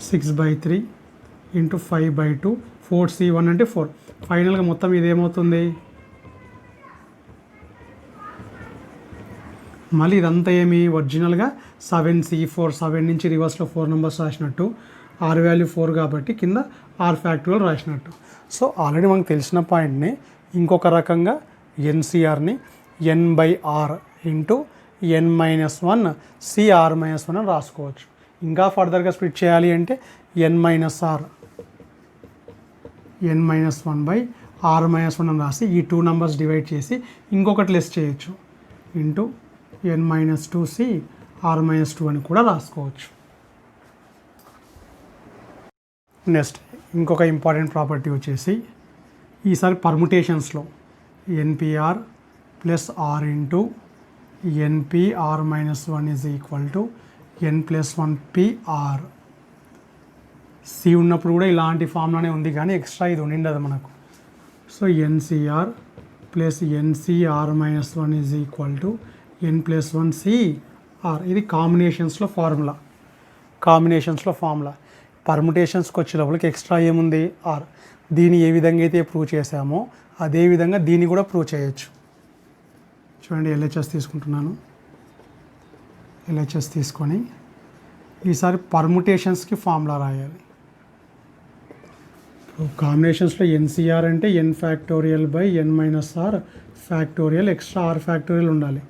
6/3 ఇంటూ 5/2 4C1 అంటే 4. ఫైనల్గా మొత్తం ఇదేమవుతుంది మళ్ళీ ఇదంతా ఏమి ఒరిజినల్గా 7C4 7 నుంచి రివర్స్లో 4 నెంబర్స్ రాసినట్టు ఆర్ వాల్యూ 4 కాబట్టి కింద ఆర్ ఫ్యాక్టోరియల్ రాసినట్టు. సో ఆల్రెడీ మనకు తెలిసిన పాయింట్ని ఇంకొక రకంగా ఎన్సీఆర్ని N/R into n-1 C r-1 అని రాసుకోవచ్చు. ఇంకా ఫర్దర్గా స్ప్లిట్ చేయాలి అంటే n-r n-1 బై r-1 అని రాసి ఈ 2 నెంబర్స్ డివైడ్ చేసి ఇంకొకటి లెస్ చేయొచ్చు ఇంటూ n-2 సి r-2 అని కూడా రాసుకోవచ్చు. నెక్స్ట్ ఇంకొక ఇంపార్టెంట్ ప్రాపర్టీ వచ్చేసి ఈసారి పర్ముటేషన్స్లో npr plus R into npr-1 is equal to n+1pr. C ఉన్నప్పుడు కూడా ఇలాంటి ఫామ్లోనే ఉంది కానీ ఎక్స్ట్రా ఇది ఉండిండదు మనకు. So ncr plus ncr-1 is equal to n+1cr. ఇది కాంబినేషన్స్లో ఫార్ములా. పర్ముటేషన్స్కి వచ్చే లోపలికి ఎక్స్ట్రా ఏముంది ఆర్. దీన్ని ఏ విధంగా అయితే ప్రూవ్ చేసామో అదే విధంగా దీన్ని కూడా ప్రూవ్ చేయొచ్చు. చూడండి ఎల్హెచ్ఎస్ తీసుకుంటున్నాను. ఎల్హెచ్ఎస్ తీసుకొని ఈసారి పర్ముటేషన్స్కి ఫార్ములా రాయాలి. కాంబినేషన్స్లో ఎన్సిఆర్ అంటే n⁴/n-r factorial extra r factorial ఉండాలి.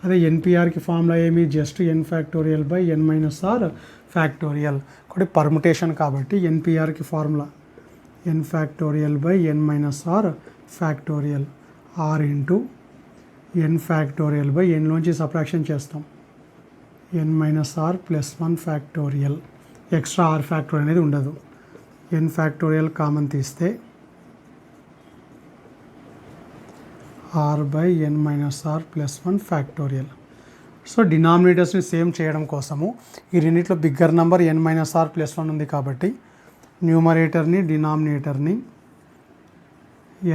అదే ఎన్పిఆర్కి ఫార్ములా ఏమి జస్ట్ n⁴/n-r ఫ్యాక్టోరియల్. ఒకటి పర్ముటేషన్ కాబట్టి ఎన్పిఆర్కి formula n⁴/n-r factorial r into n⁴/n లోంచి సబ్ట్రాక్షన్ చేస్తాం n-r+1 factorial. Extra r factorial అనేది ఉండదు. n కామన్ తీస్తే r/n-r+1 ఫ్యాక్టోరియల్. సో డినామినేటర్స్ని సేమ్ చేయడం కోసము ఈ రెండిట్లో బిగ్గర్ నెంబర్ n-r+1 ఉంది కాబట్టి న్యూమరేటర్ని డినామినేటర్ని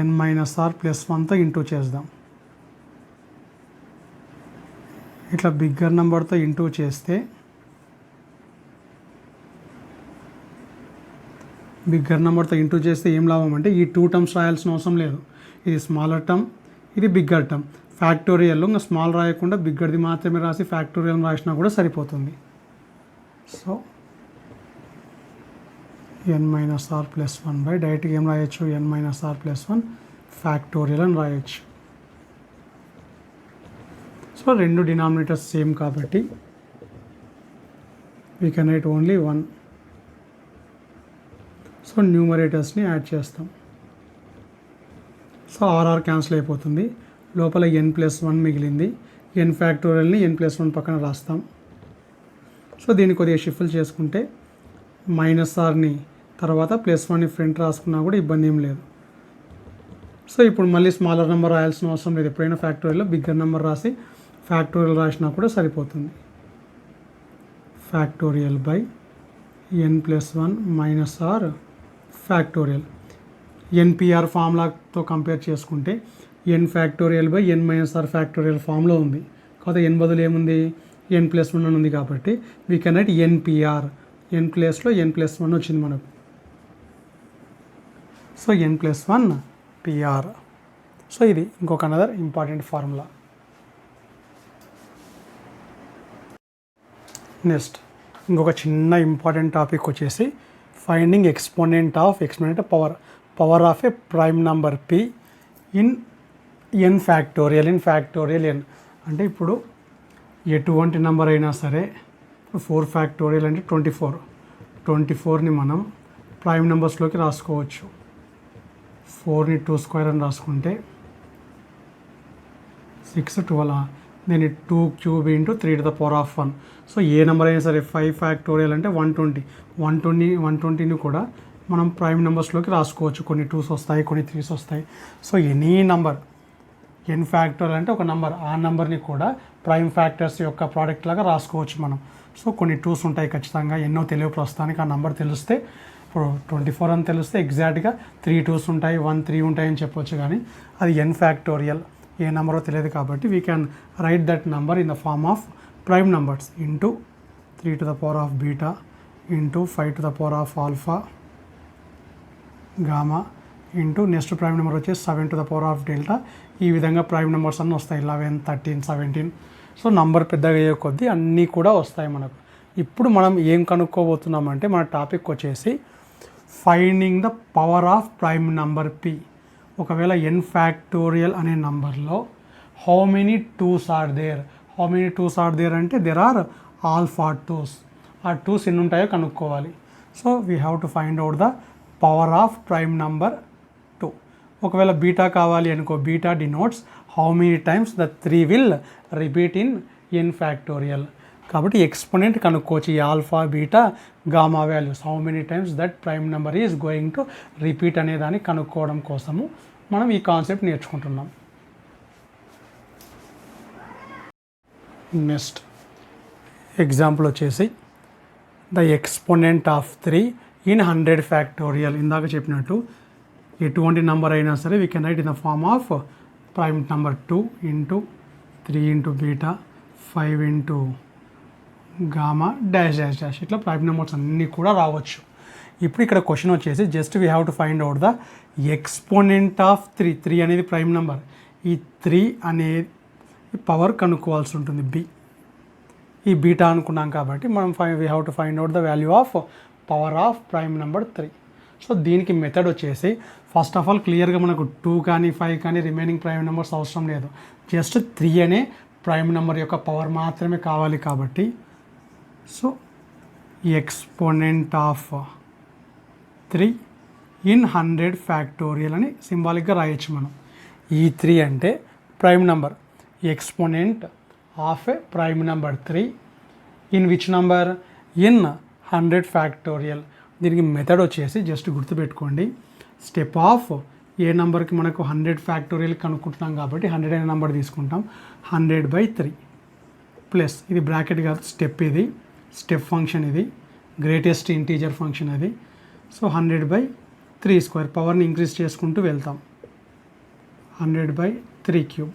n-r+1తో ఇంటూ చేద్దాం. ఇట్లా బిగ్గర్ నెంబర్తో ఇంటూ చేస్తే ఏం లాభం అంటే ఈ 2 టర్మ్స్ రాయాల్సిన అవసరం లేదు. ఇది స్మాలర్ టర్మ్, ఇది బిగ్గర్ టర్మ్. ఫ్యాక్టోరియల్లో ఇంకా స్మాల్ రాయకుండా బిగ్గర్ది మాత్రమే రాసి ఫ్యాక్టోరియల్ రాసినా కూడా సరిపోతుంది. సో n-r+1 బై డైరెక్ట్గా ఏం రాయొచ్చు n-r+1 ఫ్యాక్టోరియల్ అని రాయొచ్చు. సో రెండు డినామినేటర్స్ సేమ్ కాబట్టి we can write only 1. So న్యూమరేటర్స్ని యాడ్ చేస్తాం. సో ఆర్ఆర్ క్యాన్సిల్ అయిపోతుంది. లోపల n+1 మిగిలింది. n ఫ్యాక్టోరియల్ని n+1 పక్కన రాస్తాం. సో దీన్ని కొద్దిగా షిఫ్ట్ చేసుకుంటే -rని తర్వాత +1ని ఫ్రంట్ రాసుకున్నా కూడా ఇబ్బంది ఏం లేదు. సో ఇప్పుడు మళ్ళీ స్మాలర్ నెంబర్ రాయాల్సిన అవసరం లేదు. ఎప్పుడైనా ఫ్యాక్టోరియల్లో బిగ్గర్ నెంబర్ రాసి ఫ్యాక్టోరియల్ రాసినా కూడా సరిపోతుంది. Factorial by n+1 -r factorial. NPR ఫార్ములాతో కంపేర్ చేసుకుంటే n⁴/n-r ఫ్యాక్టోరియల్ ఫామ్లో ఉంది. కాకపోతే n బదులు ఏముంది n+1 అని ఉంది కాబట్టి we can right npr. n ప్లేస్లో n+1 వచ్చింది మనకు. So n+1 pr. సో ఇది ఇంకొక అనదర్ ఇంపార్టెంట్ ఫార్ములా. నెక్స్ట్ ఇంకొక చిన్న ఇంపార్టెంట్ టాపిక్ వచ్చేసి finding exponent power of A prime number p in n factorial n. అంటే ఇప్పుడు ఎటువంటి నెంబర్ అయినా సరే 4 ఫ్యాక్టోరియల్ అంటే 24ని మనం ప్రైమ్ నెంబర్స్లోకి రాసుకోవచ్చు. 4ని 2² అని రాసుకుంటే 6 12 దీన్ని 2³ ఇంటూ 3⁻1. సో ఏ నెంబర్ అయినా సరే 5 ఫ్యాక్టోరియల్ అంటే 120ని కూడా మనం ప్రైమ్ నెంబర్స్లోకి రాసుకోవచ్చు. కొన్ని 2s వస్తాయి, కొన్ని 3s వస్తాయి. So any number n factorial అంటే ఒక నెంబర్, ఆ నెంబర్ని కూడా ప్రైమ్ ఫ్యాక్టర్స్ యొక్క ప్రోడక్ట్ లాగా రాసుకోవచ్చు మనం. సో కొన్ని 2s ఉంటాయి ఖచ్చితంగా, ఎన్నో తెలియదు ప్రస్తుతానికి. ఆ నెంబర్ తెలిస్తే ఇప్పుడు 24 అని తెలిస్తే ఎగ్జాక్ట్గా 3 2s ఉంటాయి, 1 3 ఉంటాయి అని చెప్పొచ్చు. కానీ అది n ఫ్యాక్టోరియల్ ఏ నెంబరో తెలియదు కాబట్టి we can write that number in the form of prime numbers into 3⁻β into 5⁻α gamma into next prime number వచ్చేసి 7⁻δ. ఈ విధంగా ప్రైమ్ నెంబర్స్ అన్నీ వస్తాయి 11 13 17. సో నంబర్ పెద్దగా అయ్యే కొద్దీ అన్నీ కూడా వస్తాయి మనకు. ఇప్పుడు మనం ఏం కనుక్కోబోతున్నామంటే మన టాపిక్ వచ్చేసి finding the power of prime number p. ఒకవేళ n ఫ్యాక్టోరియల్ అనే నంబర్లో how many 2s are there, how many twos are there అంటే దెర్ ఆర్ ఆల్ఫా టూస్. ఆ టూస్ ఎన్ని ఉంటాయో కనుక్కోవాలి. So we have to find out the power of prime number 2. ఒకవేళ బీటా కావాలి అనుకో, beta denotes how many times the 3 will repeat in N factorial. కాబట్టి exponent కనుక్కోవచ్చు, ఈ alpha beta gamma values how many times that prime number is going to repeat అనేదాన్ని కనుక్కోవడం కోసము మనం ఈ కాన్సెప్ట్ నేర్చుకుంటున్నాం. నెక్స్ట్ ఎగ్జాంపుల్ వచ్చేసి the exponent of 3 in 100 factorial. ఇందాక చెప్పినట్టు ఎటువంటి నెంబర్ అయినా సరే we can write in the form of prime number 2 into 3 into beta 5 into gamma dash dash dash, ఇట్లా ప్రైమ్ నెంబర్స్ అన్నీ కూడా రావచ్చు. ఇప్పుడు ఇక్కడ క్వశ్చన్ వచ్చేసి just we have to find out the exponent of 3 అనేది ప్రైమ్ నెంబర్. ఈ 3 అనే పవర్ కనుక్కోవాల్సి ఉంటుంది బి. ఈ బీటా అనుకున్నాం కాబట్టి మనం we have to find out the value of power of prime number 3. So దీనికి మెథడ్ వచ్చేసి ఫస్ట్ ఆఫ్ ఆల్ క్లియర్గా మనకు 2 కానీ 5 కానీ రిమైనింగ్ ప్రైమ్ నెంబర్స్ అవసరం లేదు, జస్ట్ 3 అనే ప్రైమ్ నెంబర్ యొక్క పవర్ మాత్రమే కావాలి. కాబట్టి so exponent of 3 in 100 factorial అని సింబాలిక్గా రాయొచ్చు మనం. ఈ 3 అంటే prime number, exponent of A prime number 3 in which number, in 100 factorial. దీనికి మెథడ్ వచ్చేసి జస్ట్ గుర్తుపెట్టుకోండి, స్టెప్ ఆఫ్ ఏ నెంబర్కి మనకు 100 ఫ్యాక్టోరియల్ కనుక్కుంటున్నాం కాబట్టి 100 అనే నెంబర్ తీసుకుంటాం, 100/3 ప్లస్ ఇది బ్రాకెట్ కాదు స్టెప్, ఇది స్టెప్ ఫంక్షన్, ఇది గ్రేటెస్ట్ ఇంటీజర్ ఫంక్షన్ అది. సో 100/3² పవర్ని ఇంక్రీజ్ చేసుకుంటూ వెళ్తాం, 100/3³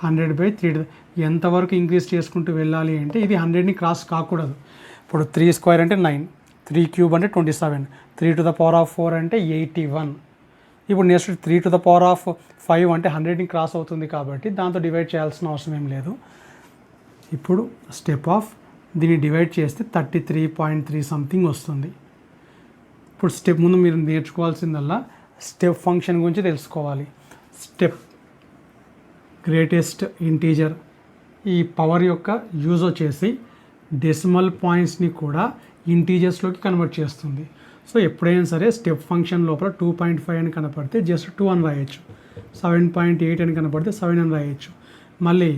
100/3 ఎంతవరకు ఇంక్రీజ్ చేసుకుంటూ వెళ్ళాలి అంటే ఇది 100ని క్రాస్ కాకూడదు. ఇప్పుడు 3² అంటే 9, 3³ అంటే 27, 3⁴ అంటే 81. ఇప్పుడు నెక్స్ట్ 3⁵ అంటే 100ని క్రాస్ అవుతుంది కాబట్టి దాంతో డివైడ్ చేయాల్సిన అవసరం ఏం లేదు. ఇప్పుడు స్టెప్ ఆఫ్ దీన్ని డివైడ్ చేస్తే 33.3 సంథింగ్ వస్తుంది. ఇప్పుడు స్టెప్ ముందు మీరు నేర్చుకోవాల్సిందల్లా స్టెప్ ఫంక్షన్ గురించి తెలుసుకోవాలి. స్టెప్ గ్రేటెస్ట్ ఇంటీజర్, ఈ పవర్ యొక్క యూజ్ వచ్చేసి డెసిమల్ పాయింట్స్ని కూడా ఇంటీజర్స్లోకి కన్వర్ట్ చేస్తుంది. సో ఎప్పుడైనా సరే స్టెప్ ఫంక్షన్ లోపల 2.5 అని కనపడితే జస్ట్ 2 అని రాయొచ్చు, 7.8 అని కనపడితే 7 అని రాయొచ్చు. మళ్ళీ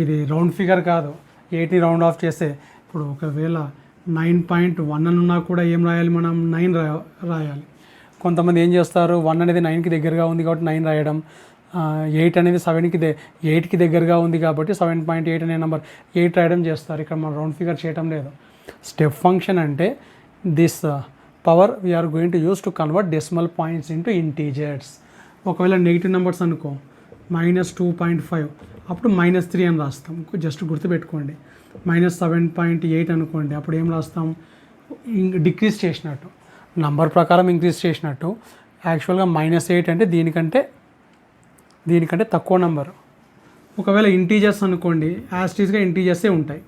ఇది రౌండ్ ఫిగర్ కాదు, 8ని రౌండ్ ఆఫ్ చేస్తే ఇప్పుడు ఒకవేళ 9.1 అని ఉన్నా కూడా ఏం రాయాలి మనం, 9 రాయాలి. కొంతమంది ఏం చేస్తారు, 1 అనేది 9కి దగ్గరగా ఉంది కాబట్టి 9 రాయడం, 8 అనేది 8కి దగ్గరగా ఉంది కాబట్టి 7.8 అనే నెంబర్ 8 రాయడం చేస్తారు. ఇక్కడ మనం రౌండ్ ఫిగర్ చేయడం లేదు. స్టెప్ ఫంక్షన్ అంటే this power we are going to use to convert decimal points into integers. ఒకవేళ నెగిటివ్ నెంబర్స్ అనుకో -2.5 అప్పుడు -3 అని రాస్తాం, జస్ట్ గుర్తుపెట్టుకోండి. -7.8 అనుకోండి అప్పుడు ఏం రాస్తాం, డిక్రీజ్ చేసినట్టు, నంబర్ ప్రకారం ఇంక్రీజ్ చేసినట్టు. యాక్చువల్గా -8 అంటే దీనికంటే తక్కువ నెంబర్. ఒకవేళ ఇంటీజర్స్ అనుకోండి యాస్టీస్గా ఇంటీజర్సే ఉంటాయి.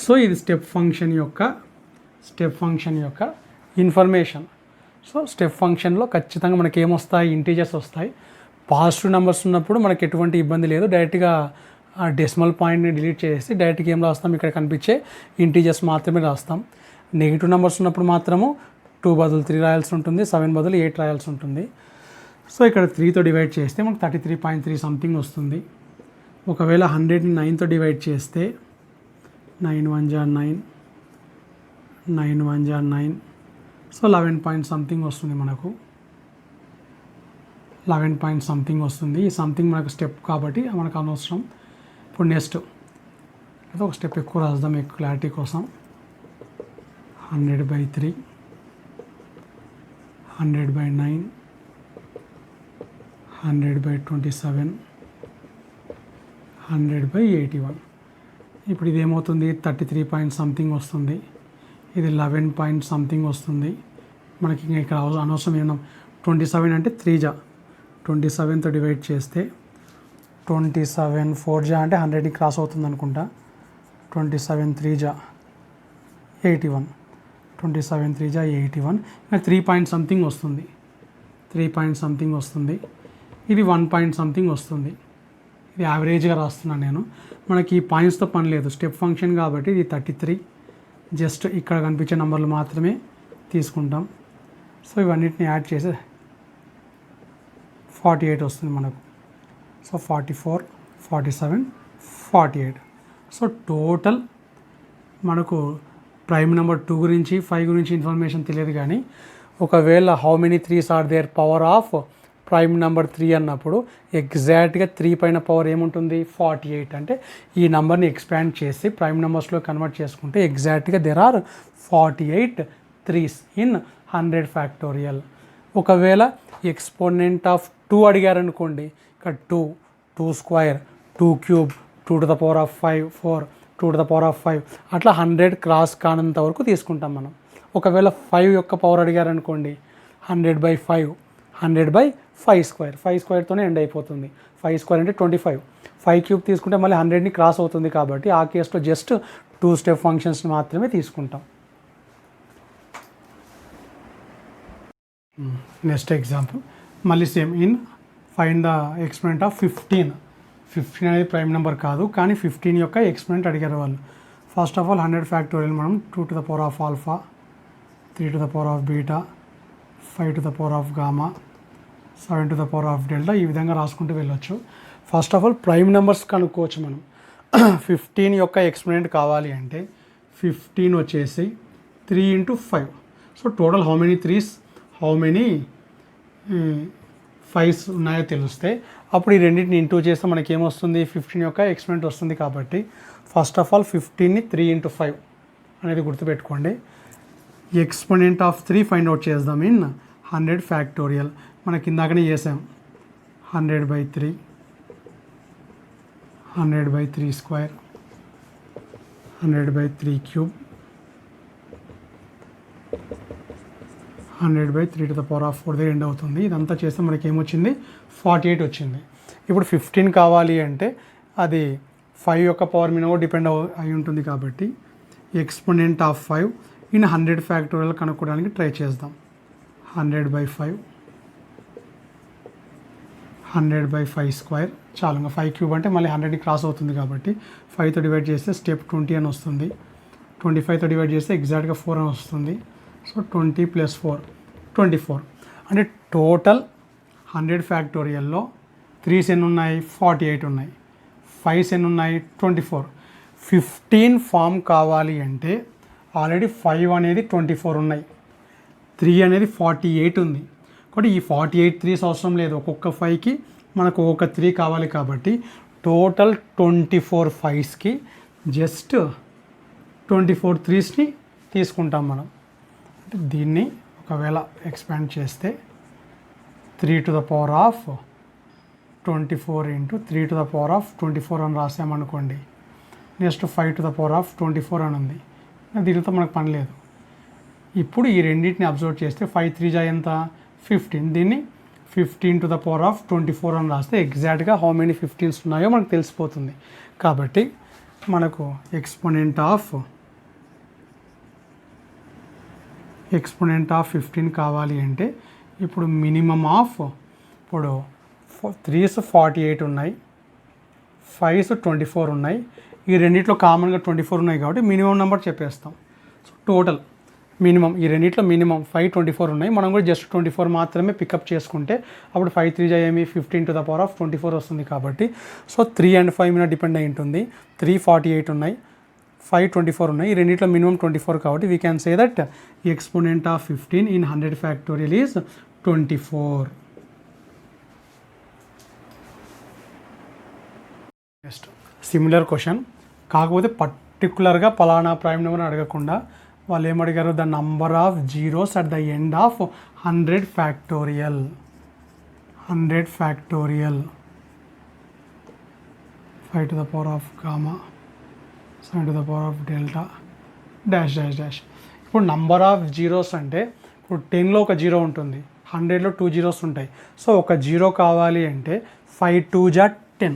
సో ఇది స్టెప్ ఫంక్షన్ యొక్క ఇన్ఫర్మేషన్. సో స్టెప్ ఫంక్షన్లో ఖచ్చితంగా మనకి ఏమొస్తాయి, ఇంటీజర్స్ వస్తాయి. పాజిటివ్ నెంబర్స్ ఉన్నప్పుడు మనకి ఎటువంటి ఇబ్బంది లేదు, డైరెక్ట్గా ఆ డెసిమల్ పాయింట్ని డిలీట్ చేసి డైరెక్ట్గా ఏం రాస్తాం, ఇక్కడ కనిపించే ఇంటీజర్స్ మాత్రమే రాస్తాం. నెగిటివ్ నెంబర్స్ ఉన్నప్పుడు మాత్రము 2 బదులు 3 రాయాల్సి ఉంటుంది, 7 బదులు 8 రాయాల్సి ఉంటుంది. సో ఇక్కడ 3తో డివైడ్ చేస్తే మనకు 33.3 సంథింగ్ వస్తుంది. ఒకవేళ 100ని 9తో డివైడ్ చేస్తే 9 1 జా 9, 9 1 జా 9, సో 11 పాయింట్ సంథింగ్ వస్తుంది మనకు, 11 పాయింట్ సంథింగ్ వస్తుంది. ఈ సంథింగ్ మనకు స్టెప్ కాబట్టి మనకు అనవసరం. ఇప్పుడు నెక్స్ట్ ఒక స్టెప్ ఎక్కువ రాద్దాం ఎక్కువ క్లారిటీ కోసం. 100/3, 100/9, 100/27, 100/81. ఇప్పుడు ఇది ఏమవుతుంది, 33 పాయింట్ సంథింగ్ వస్తుంది, ఇది 11 పాయింట్ సంథింగ్ వస్తుంది. మనకి ఇంకా ఇక్కడ అనవసరం ఏమన్నా. 27 అంటే 3 జా, 27తో డివైడ్ చేస్తే 27 4 జా అంటే 100ని క్రాస్ అవుతుంది అనుకుంటా. 27 3 జా 81, 27 3 జా 81, ఇంకా 3 పాయింట్ సంథింగ్ వస్తుంది, 3 పాయింట్ సంథింగ్ వస్తుంది. ఇది 1 పాయింట్ సంథింగ్ వస్తుంది. ఇది యావరేజ్గా రాస్తున్నాను నేను. మనకి ఈ పాయింట్స్తో పని లేదు, స్టెప్ ఫంక్షన్ కాబట్టి ఇది 33. జస్ట్ ఇక్కడ కనిపించే నెంబర్లు మాత్రమే తీసుకుంటాం. సో ఇవన్నిటిని యాడ్ చేసి 48 వస్తుంది మనకు. సో 44, 47, 48. సో టోటల్ మనకు ప్రైమ్ నెంబర్ 2 గురించి 5 గురించి ఇన్ఫర్మేషన్ తెలియదు, కానీ ఒకవేళ how many 3s are there power of prime number 3 అన్నప్పుడు ఎగ్జాక్ట్గా 3 పైన పవర్ ఏముంటుంది 48. అంటే ఈ నెంబర్ని ఎక్స్పాండ్ చేసి ప్రైమ్ నెంబర్స్లో కన్వర్ట్ చేసుకుంటే ఎగ్జాక్ట్గా there are 48 3s in 100 factorial. ఒకవేళ ఎక్స్పోనెంట్ ఆఫ్ 2 అడిగారనుకోండి, ఇక్కడ 2 square, 2 cube, 2 to the power of 5, 4, 2 to the power of 5, అట్లా 100 క్రాస్ కానంత వరకు తీసుకుంటాం మనం. ఒకవేళ 5 యొక్క పవర్ అడిగారనుకోండి, 100/5, 100/5 స్క్వేర్, 5 స్క్వేర్తోనే ఎండ్ అయిపోతుంది. 5 స్క్వేర్ అంటే 25, 5 క్యూబ్ తీసుకుంటే మళ్ళీ 100ని క్రాస్ అవుతుంది, కాబట్టి ఆ కేసులో జస్ట్ 2 స్టెప్ ఫంక్షన్స్ మాత్రమే తీసుకుంటాం. నెక్స్ట్ ఎగ్జాంపుల్ మళ్ళీ same in find the exponent of 15. 15 అనేది ప్రైమ్ నెంబర్ కాదు, కానీ 15 యొక్క ఎక్స్పోనెంట్ అడిగారు వాళ్ళు. ఫస్ట్ ఆఫ్ ఆల్ 100 ఫ్యాక్టోరియల్ మనం 2 to the power of alpha, 3 to the power of beta, 5 to the power of gamma, 7 to the power of delta, ఈ విధంగా రాసుకుంటూ వెళ్ళొచ్చు. First of all prime numbers కనుక్కోవచ్చు మనం. 15 యొక్క ఎక్స్పోనెంట్ కావాలి అంటే 15 వచ్చేసి 3 into 5. So total how many 3s, how many 5s ఉన్నాయో తెలిస్తే అప్పుడు ఈ రెండింటిని ఇంటూ చేస్తే మనకి ఏమొస్తుంది 15 యొక్క ఎక్స్పోనెంట్ వస్తుంది. కాబట్టి ఫస్ట్ ఆఫ్ ఆల్ 15ని 3 into 5 అనేది గుర్తుపెట్టుకోండి. ఎక్స్పోనెంట్ ఆఫ్ 3 ఫైండ్ అవుట్ చేద్దాం ఇన్ 100 ఫ్యాక్టోరియల్. మనకి ఇందాకనే చేసాం 100/3, 100/3 square, 100/3 cube, 100/3 to the power of 4 end అవుతుంది. ఇదంతా చేస్తే మనకి ఏమొచ్చింది 48 వచ్చింది. ఇప్పుడు 15 కావాలి అంటే అది 5 యొక్క పవర్ మీద డిపెండ్ అయి ఉంటుంది, కాబట్టి ఎక్స్పోనెంట్ ఆఫ్ 5 ఇన్ 100 ఫ్యాక్టోరియల్ కనుక్కోవడానికి ట్రై చేద్దాం. 100/5, 100/5 స్క్వేర్, చాలు. ఇంకా 5 క్యూబ్ అంటే మళ్ళీ 100ని క్రాస్ అవుతుంది, కాబట్టి 5తో డివైడ్ చేస్తే స్టెప్ 20 అని వస్తుంది. 25తో డివైడ్ చేస్తే ఎగ్జాక్ట్గా 4 అని వస్తుంది. సో 20 + 4, 24. అంటే టోటల్ 100 ఫ్యాక్టోరియల్లో 3s ఎన్ని ఉన్నాయి 48 ఉన్నాయి, 5s ఎన్ని ఉన్నాయి 24. 15 ఫామ్ కావాలి అంటే ఆల్రెడీ 5 అనేది 24 ఉన్నాయి, 3 అనేది 48 ఉంది. కాబట్టి ఈ 48 3s అవసరం లేదు, ఒక్కొక్క 5కి మనకు ఒక 3 కావాలి, కాబట్టి టోటల్ 24 5స్కి జస్ట్ 24 3స్ని తీసుకుంటాం మనం. దీన్ని ఒకవేళ ఎక్స్పాండ్ చేస్తే 3 to the power of 24 into 3 to the power of 24 అని రాసామనుకోండి. Next 5 to the power of 24 అని ఉంది. దీనితో మనకు పని లేదు. ఇప్పుడు ఈ రెండింటిని అబ్జర్వ్ చేస్తే 5 3 ఎంత 15, దీన్ని 15 to the power of 24 అని రాస్తే ఎగ్జాక్ట్గా హౌ మెనీ 15s ఉన్నాయో మనకు తెలిసిపోతుంది. కాబట్టి మనకు ఎక్స్పోనెంట్ ఆఫ్ 15 కావాలి అంటే ఇప్పుడు మినిమమ్ ఆఫ్, ఇప్పుడు 3s 48 ఉన్నాయి, 5s 24 ఉన్నాయి, ఈ రెండిట్లో కామన్గా 24 ఉన్నాయి, కాబట్టి మినిమం నెంబర్ చెప్పేస్తాం. సో టోటల్ మినిమం ఈ రెండిట్లో మినిమం 5 24 ఉన్నాయి, మనం కూడా జస్ట్ 24 మాత్రమే పికప్ చేసుకుంటే అప్పుడు 5 3 ఏమి 15 to the power of 24 వస్తుంది. కాబట్టి సో 3 and 5 మీద డిపెండ్ అయి ఉంటుంది. 3 48 ఉన్నాయి, 5 24 ఉన్నాయి, ఈ రెండిట్లో మినిమం 24, కాబట్టి we can say that exponent of 15 in 100 factorial is 24. Next similar question, కాకపోతే పర్టికులర్గా పలానా ప్రైమ్ నెంబర్ అడగకుండా వాళ్ళు ఏమడిగారు, the number of zeros at the end of 100 factorial. 100 factorial 5 to the power of gamma, 7 to the power of delta, dash dash dash. ఇప్పుడు number of zeros అంటే ఇప్పుడు 10లో ఒక జీరో ఉంటుంది, 100లో 2 జీరోస్ ఉంటాయి. సో ఒక జీరో కావాలి అంటే 5 2 జా 10,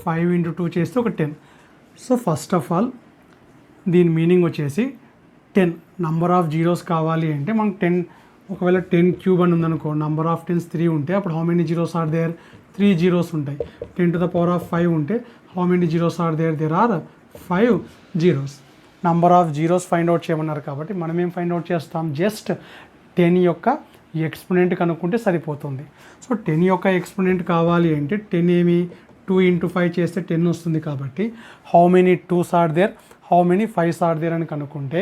5 into 2 చేస్తే ఒక 10. సో ఫస్ట్ ఆఫ్ ఆల్ దీని మీనింగ్ వచ్చేసి 10 నంబర్ ఆఫ్ జీరోస్ కావాలి అంటే మనకు 10 ఒకవేళ 10 క్యూబ్ అని ఉందనుకో, నంబర్ ఆఫ్ టెన్స్ 3 ఉంటే అప్పుడు how many zeros are there, 3 zeros ఉంటాయి. 10⁻5 ఉంటే how many zeros are there, there are 5 zeros. Number of zeros find out చేయమన్నారు కాబట్టి మనం ఏం ఫైండ్ అవుట్ చేస్తాం, జస్ట్ 10 యొక్క ఎక్స్పోనెంట్ కనుక్కుంటే సరిపోతుంది. సో 10 యొక్క ఎక్స్పోనెంట్ కావాలి అంటే 10 ఏమి 2 × 5 చేస్తే 10 వస్తుంది కాబట్టి how many 2s are there, how many 5s are there అని కనుక్కుంటే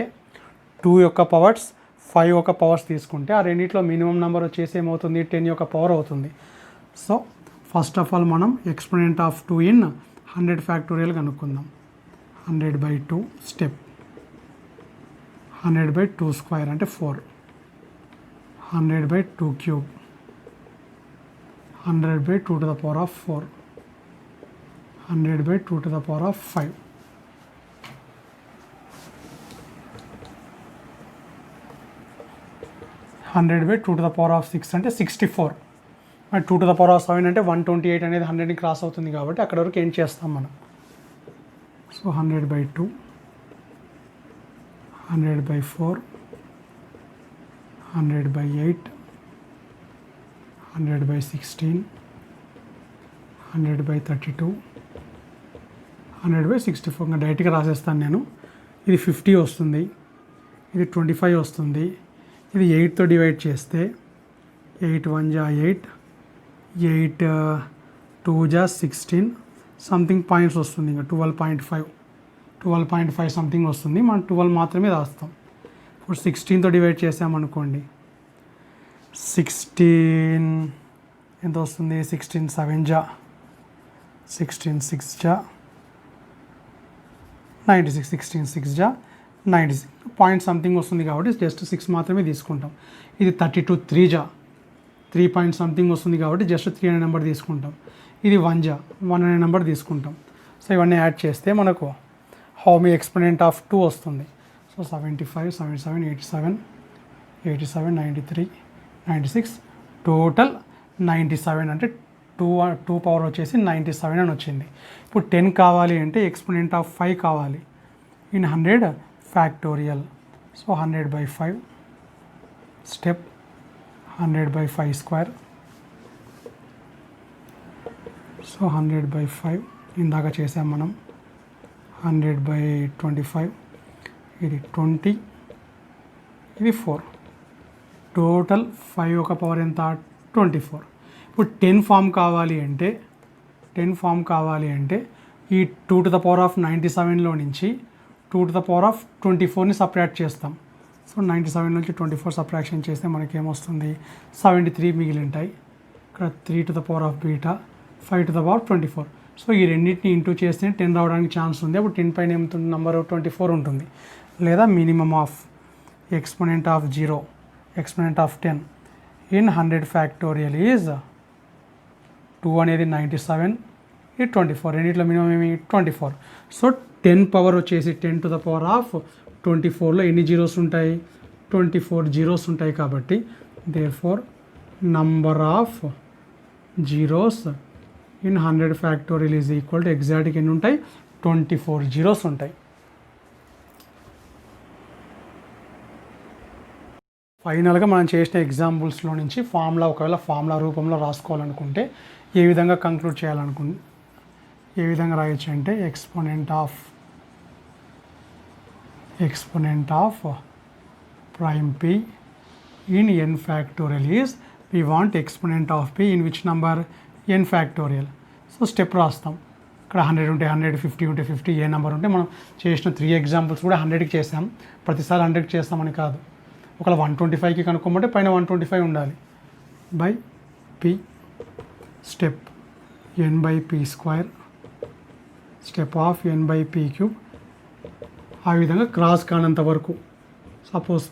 2 యొక్క పవర్స్ 5 యొక్క పవర్స్ తీసుకుంటే ఆ రెండిట్లో మినిమం నెంబర్ వచ్చేసి ఏమవుతుంది, 10 యొక్క పవర్ అవుతుంది. సో ఫస్ట్ ఆఫ్ ఆల్ మనం ఎక్స్పోనెంట్ ఆఫ్ 2 ఇన్ 100 ఫ్యాక్టోరియల్ కనుక్కుందాం. 100/2 స్టెప్, 100/2² అంటే 4, 100/2³ 100/2⁴, 100/2⁵. (100/2⁶) అంటే 64. మరి 2⁻7 అంటే 128 అనేది 100ని క్రాస్ అవుతుంది కాబట్టి అక్కడ వరకు ఏం చేస్తాం మనం. సో 100/2, 100/4, 100/8, 100/16, 100/32, 100/64. ఇంకా డైరెక్ట్గా రాసేస్తాను నేను. ఇది 50 వస్తుంది, ఇది 25 వస్తుంది, ఇది 8తో డివైడ్ చేస్తే 8 × 1 = 8, 8 × 2 = 16 సంథింగ్ పాయింట్స్ వస్తుంది. ఇంకా 12.5 సంథింగ్ వస్తుంది. మనం 12 మాత్రమే రాస్తాం. ఇప్పుడు 16తో డివైడ్ చేసామనుకోండి, 16 ఎంత వస్తుంది, 16 × 7 = 16 × 6 = 96, 16 × 6 = 96 పాయింట్ సంథింగ్ వస్తుంది కాబట్టి జస్ట్ 6 మాత్రమే తీసుకుంటాం. ఇది 32 3 = 3 పాయింట్ సంథింగ్ వస్తుంది కాబట్టి జస్ట్ 3 అనే నెంబర్ తీసుకుంటాం. ఇది 1 = 1 అనే నెంబర్ తీసుకుంటాం. సో ఇవన్నీ యాడ్ చేస్తే మనకు హౌ మీ ఎక్స్పోనెంట్ ఆఫ్ 2 వస్తుంది. సో 75, 77, 87, 87, 93, 96, టోటల్ 97 అంటే 2 పవర్ వచ్చేసి 97 అని వచ్చింది. ఇప్పుడు 10 కావాలి అంటే ఎక్స్పోనెంట్ ఆఫ్ 5 కావాలి in 100 factorial. So 100/5 step, 100/5². So 100/5 ఇందాక చేసాం మనం. 100/25 ఇది 20, ఇది 4, టోటల్ 5 యొక్క పవర్ ఎంత, 24. ఇప్పుడు 10 ఫామ్ కావాలి అంటే ఈ 2⁻97లో నుంచి 2⁻24ని సపరేట్ చేస్తాం. సో 97 నుంచి 24 సబ్ట్రాక్షన్ చేస్తే మనకి ఏమొస్తుంది, 73 మిగిలి ఉంటాయి. ఇక్కడ 3⁻β, 5⁻24. సో ఈ రెండింటిని ఇంటూ చేస్తే 10 రావడానికి ఛాన్స్ ఉంది. అప్పుడు 10 పైన ఏముంటుంది, నెంబర్ 24 ఉంటుంది. లేదా minimum of exponent of 0, exponent of 10 in 100 factorial is 2 అనేది 97, ఇది 24. రెండిట్లో మినిమం ఏమి, 24. సో 10 పవర్ వచ్చేసి 10⁻24లో ఎన్ని జీరోస్ ఉంటాయి, 24 జీరోస్ ఉంటాయి. కాబట్టి therefore number of zeros in 100 factorial is equal to ఎగ్జాక్ట్గా ఎన్ని ఉంటాయి, 24 జీరోస్ ఉంటాయి. ఫైనల్గా మనం చేసిన ఎగ్జాంపుల్స్లో నుంచి ఫార్ములా, ఒకవేళ ఫార్ములా రూపంలో రాసుకోవాలనుకుంటే ఏ విధంగా కంక్లూడ్ చేయాలనుకుంటే ఏ విధంగా రాయొచ్చు అంటే exponent of prime p in n factorial is, we want exponent of p in which number, n factorial. So step రాస్తాం. ఇక్కడ 100 ఉంటే 100, 50 ఉంటే 50, ఏ నెంబర్ ఉంటే మనం చేసిన 3 ఎగ్జాంపుల్స్ కూడా 100కి చేసాం. ప్రతిసారి 100కి చేస్తామని కాదు. ఒకవేళ 125కి కనుక్కోమంటే పైన 125 ఉండాలి. By p step n/p², step of n/p³. ఆ విధంగా క్రాస్ కానంత వరకు, సపోజ్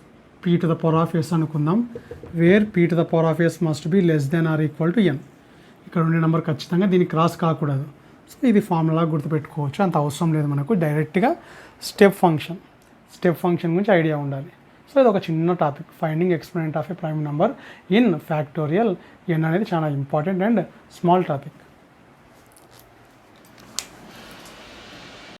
p⁻s అనుకుందాం, where p⁻s must be less than or equal to n. ఇక్కడ ఉండే నెంబర్ ఖచ్చితంగా దీన్ని క్రాస్ కాకూడదు. సో ఇది ఫార్ములా గుర్తుపెట్టుకోవచ్చు, అంత అవసరం లేదు మనకు. డైరెక్ట్గా స్టెప్ ఫంక్షన్ గురించి ఐడియా ఉండాలి. సో ఇది ఒక చిన్న topic, finding exponent of A prime number in factorial. n అనేది చాలా ఇంపార్టెంట్ అండ్ స్మాల్ టాపిక్.